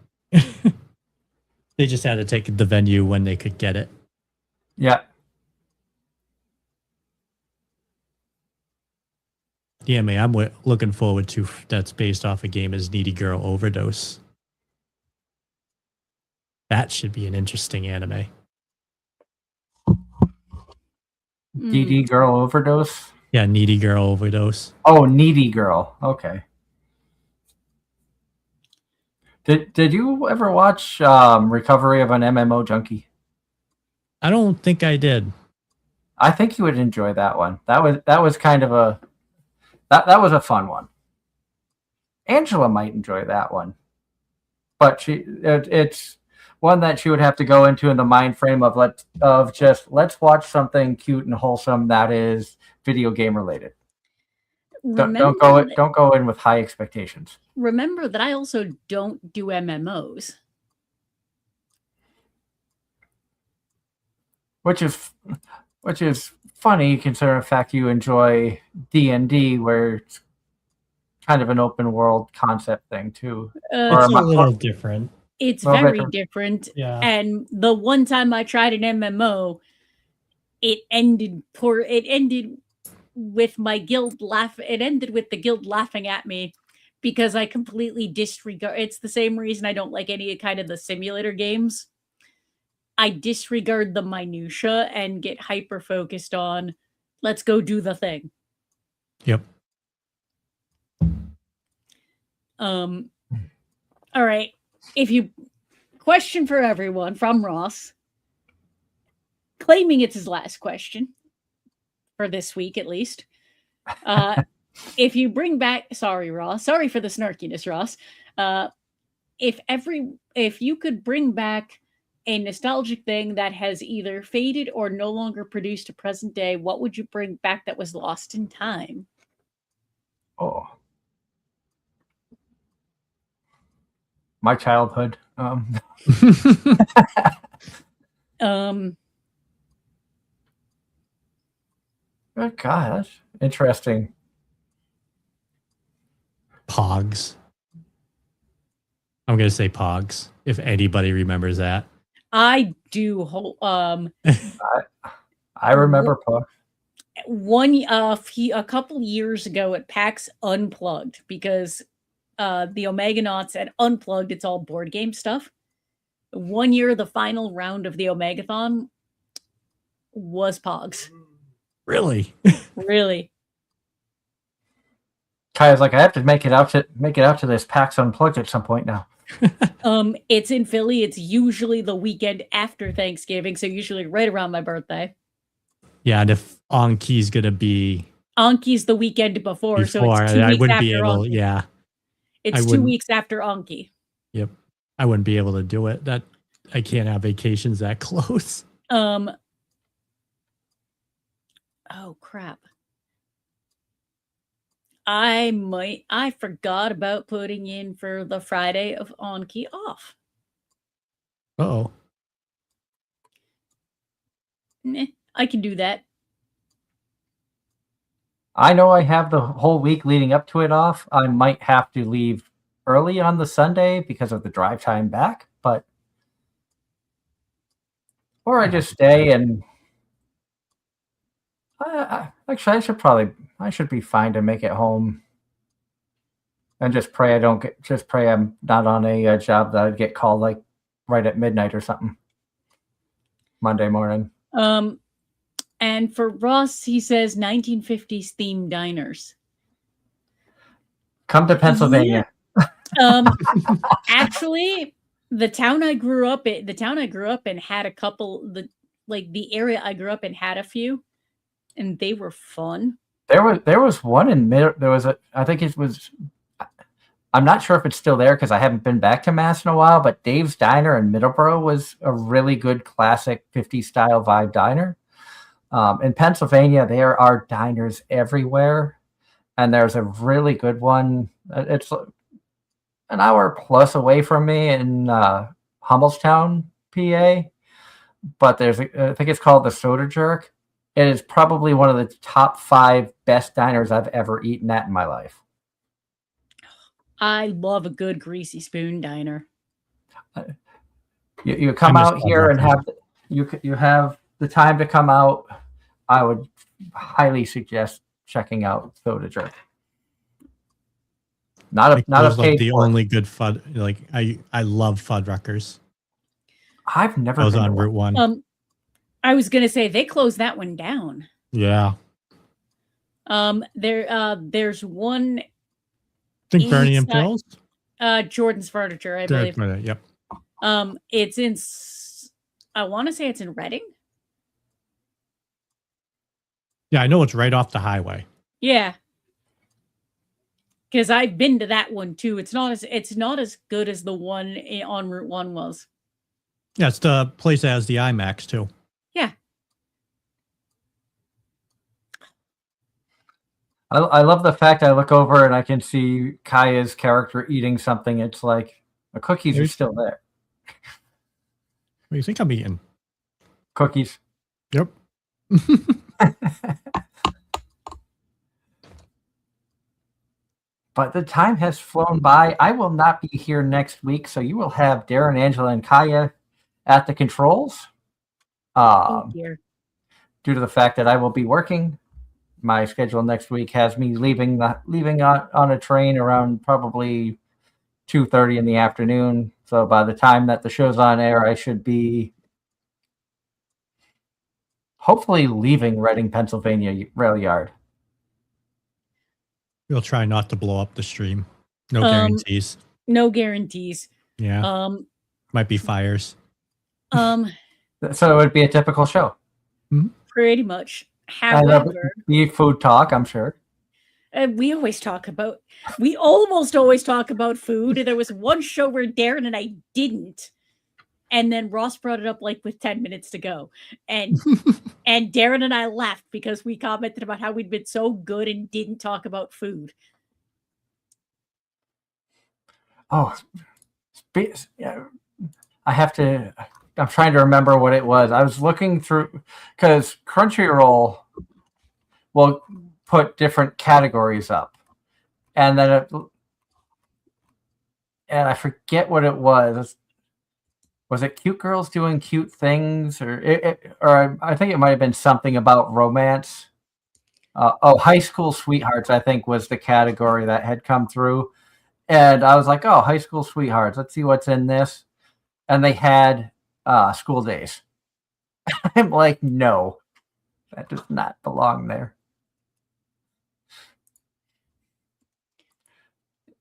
They just had to take the venue when they could get it. Yeah. Yeah, man, I'm looking forward to that's based off a game as Needy Girl Overdose. That should be an interesting anime. DD Girl Overdose? Yeah, Needy Girl Overdose. Oh, Needy Girl. Okay. Did you ever watch Recovery of an MMO Junkie? I don't think I did. I think you would enjoy that one. That was kind of a that was a fun one. Angela might enjoy that one. but it's one that she would have to go into in the mind frame of let's watch something cute and wholesome that is video game related. Don't go in with high expectations. Remember that I also don't do MMOs. Which is funny considering the fact you enjoy D&D, where it's kind of an open world concept thing too. It's a little different. It's very different. Yeah. And the one time I tried an MMO, it ended with my guild it ended with the guild laughing at me because I completely disregard. It's the same reason I don't like any kind of the simulator games. I disregard the minutia and get hyper focused on let's go do the thing. Yep. All right. Question for everyone from Ross, claiming it's his last question for this week at least. If you bring back, sorry Ross, sorry for the snarkiness, Ross. If you could bring back a nostalgic thing that has either faded or no longer produced to present day, what would you bring back that was lost in time? Oh, my childhood. Oh God, that's interesting. Pogs. I'm gonna say Pogs. If anybody remembers that, I do. I remember Pogs. A couple years ago at PAX Unplugged, because the Omega Knots at Unplugged, it's all board game stuff. One year, the final round of the Omegathon was Pogs. Really? Really? Kaya's like, I have to make it out to this PAX Unplugged at some point now. It's in Philly. It's usually the weekend after Thanksgiving, so usually right around my birthday. Yeah, and if Anki's gonna be Anki's the weekend before, so it's 2 weeks I wouldn't after be able. Anki. Yeah, It's 2 weeks after Anki. Yep, I wouldn't be able to do it. That I can't have vacations that close. Oh crap. I forgot about putting in for the Friday of Anki off. Oh. I can do that. I know I have the whole week leading up to it off. I might have to leave early on the Sunday because of the drive time back, or I just stay and actually I should be fine to make it home and just pray I'm not on a job that I'd get called like right at midnight or something Monday morning. And for Ross, he says 1950s themed diners. Come to Pennsylvania. Yeah. Actually, the town I grew up in had a couple. The area I grew up in had a few, and they were fun. There was one in I think it was. I'm not sure if it's still there because I haven't been back to Mass in a while. But Dave's Diner in Middleborough was a really good classic 50s style vibe diner. In Pennsylvania, there are diners everywhere, and there's a really good one. It's an hour plus away from me in Hummelstown, PA. But I think it's called the Soda Jerk. It is probably one of the top 5 best diners I've ever eaten at in my life. I love a good greasy spoon diner. You come out here and you have the time to come out. I would highly suggest checking out Soda Jerk. Not a paid the only good Fudd. Like I love Fuddruckers. I've never been on Route 1. I was gonna say they closed that one down. Yeah. There's one. I think Bernie and Pills. Jordan's Furniture, I believe. Yep. It's in. I want to say it's in Reading. Yeah, I know it's right off the highway. Yeah. Because I've been to that one too. It's not as good as the one on Route 1 was. Yeah, it's the place that has the IMAX too. Yeah. I love the fact I look over and I can see Kaya's character eating something. It's like the cookies are still there. What do you think I'm eating? Cookies. Yep. But the time has flown by. I will not be here next week, so you will have Darren, Angela, and Kaya at the controls. Oh dear. Due to the fact that I will be working, my schedule next week has me leaving on a train around probably 2:30 in the afternoon. So by the time that the show's on air, I should be hopefully leaving Reading, Pennsylvania rail yard. We'll try not to blow up the stream. No guarantees. No guarantees. Yeah. Might be fires. So it would be a typical show. Pretty much. However, be food talk, I'm sure. We almost always talk about food. There was one show where Darren and I didn't. And then Ross brought it up like with 10 minutes to go. And and Darren and I laughed because we commented about how we'd been so good and didn't talk about food. Oh, I'm trying to remember what it was. I was looking through, because Crunchyroll will put different categories up. And then I forget what it was. Was it cute girls doing cute things? Or I think it might have been something about romance. High school sweethearts, I think, was the category that had come through. And I was like, oh, high school sweethearts. Let's see what's in this. And they had school days. I'm like, no, that does not belong there.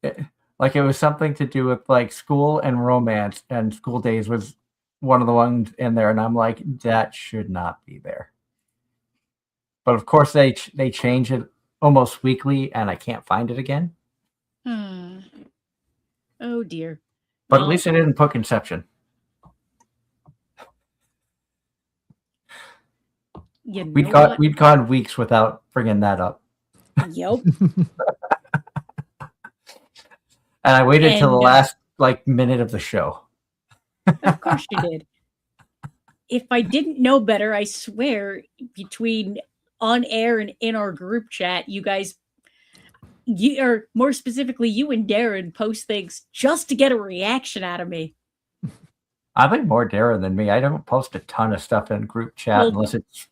It was something to do with like school and romance, and school days was one of the ones in there. And I'm like, that should not be there. But of course they change it almost weekly, and I can't find it again. Oh dear. But at least I didn't put Conception. We'd gone weeks without bringing that up. Yep. And I waited till the last minute of the show. Of course you did. If I didn't know better, I swear, between on air and in our group chat, or more specifically, you and Darren post things just to get a reaction out of me. I think more Darren than me. I don't post a ton of stuff in group chat unless it's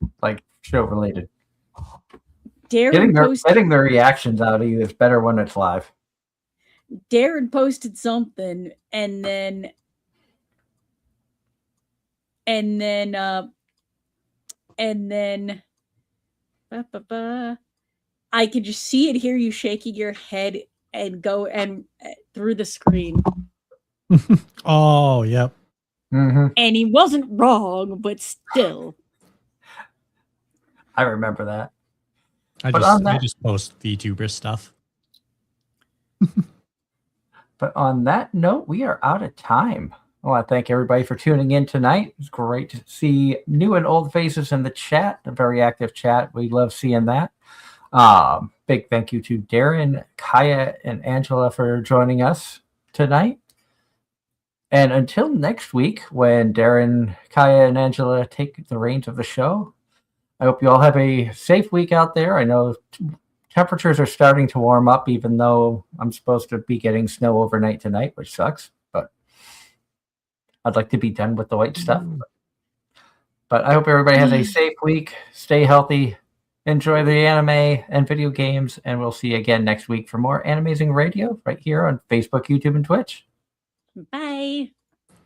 show related. Getting the reactions out of you is better when it's live. Darren posted something, and then I could just see and hear you shaking your head and go and through the screen. Oh, yep. Mm-hmm. And he wasn't wrong, but still. I remember that. I just post VTuber stuff. But on that note, we are out of time. I want to thank everybody for tuning in tonight. It's great to see new and old faces in the chat, a very active chat. We love seeing that. Big thank you to Darren, Kaya, and Angela for joining us tonight. And until next week, when Darren, Kaya, and Angela take the reins of the show, I hope you all have a safe week out there. I know temperatures are starting to warm up, even though I'm supposed to be getting snow overnight tonight, which sucks. But I'd like to be done with the white stuff. But I hope everybody has a safe week. Stay healthy. Enjoy the anime and video games. And we'll see you again next week for more Anime-Zing Radio right here on Facebook, YouTube, and Twitch. Bye.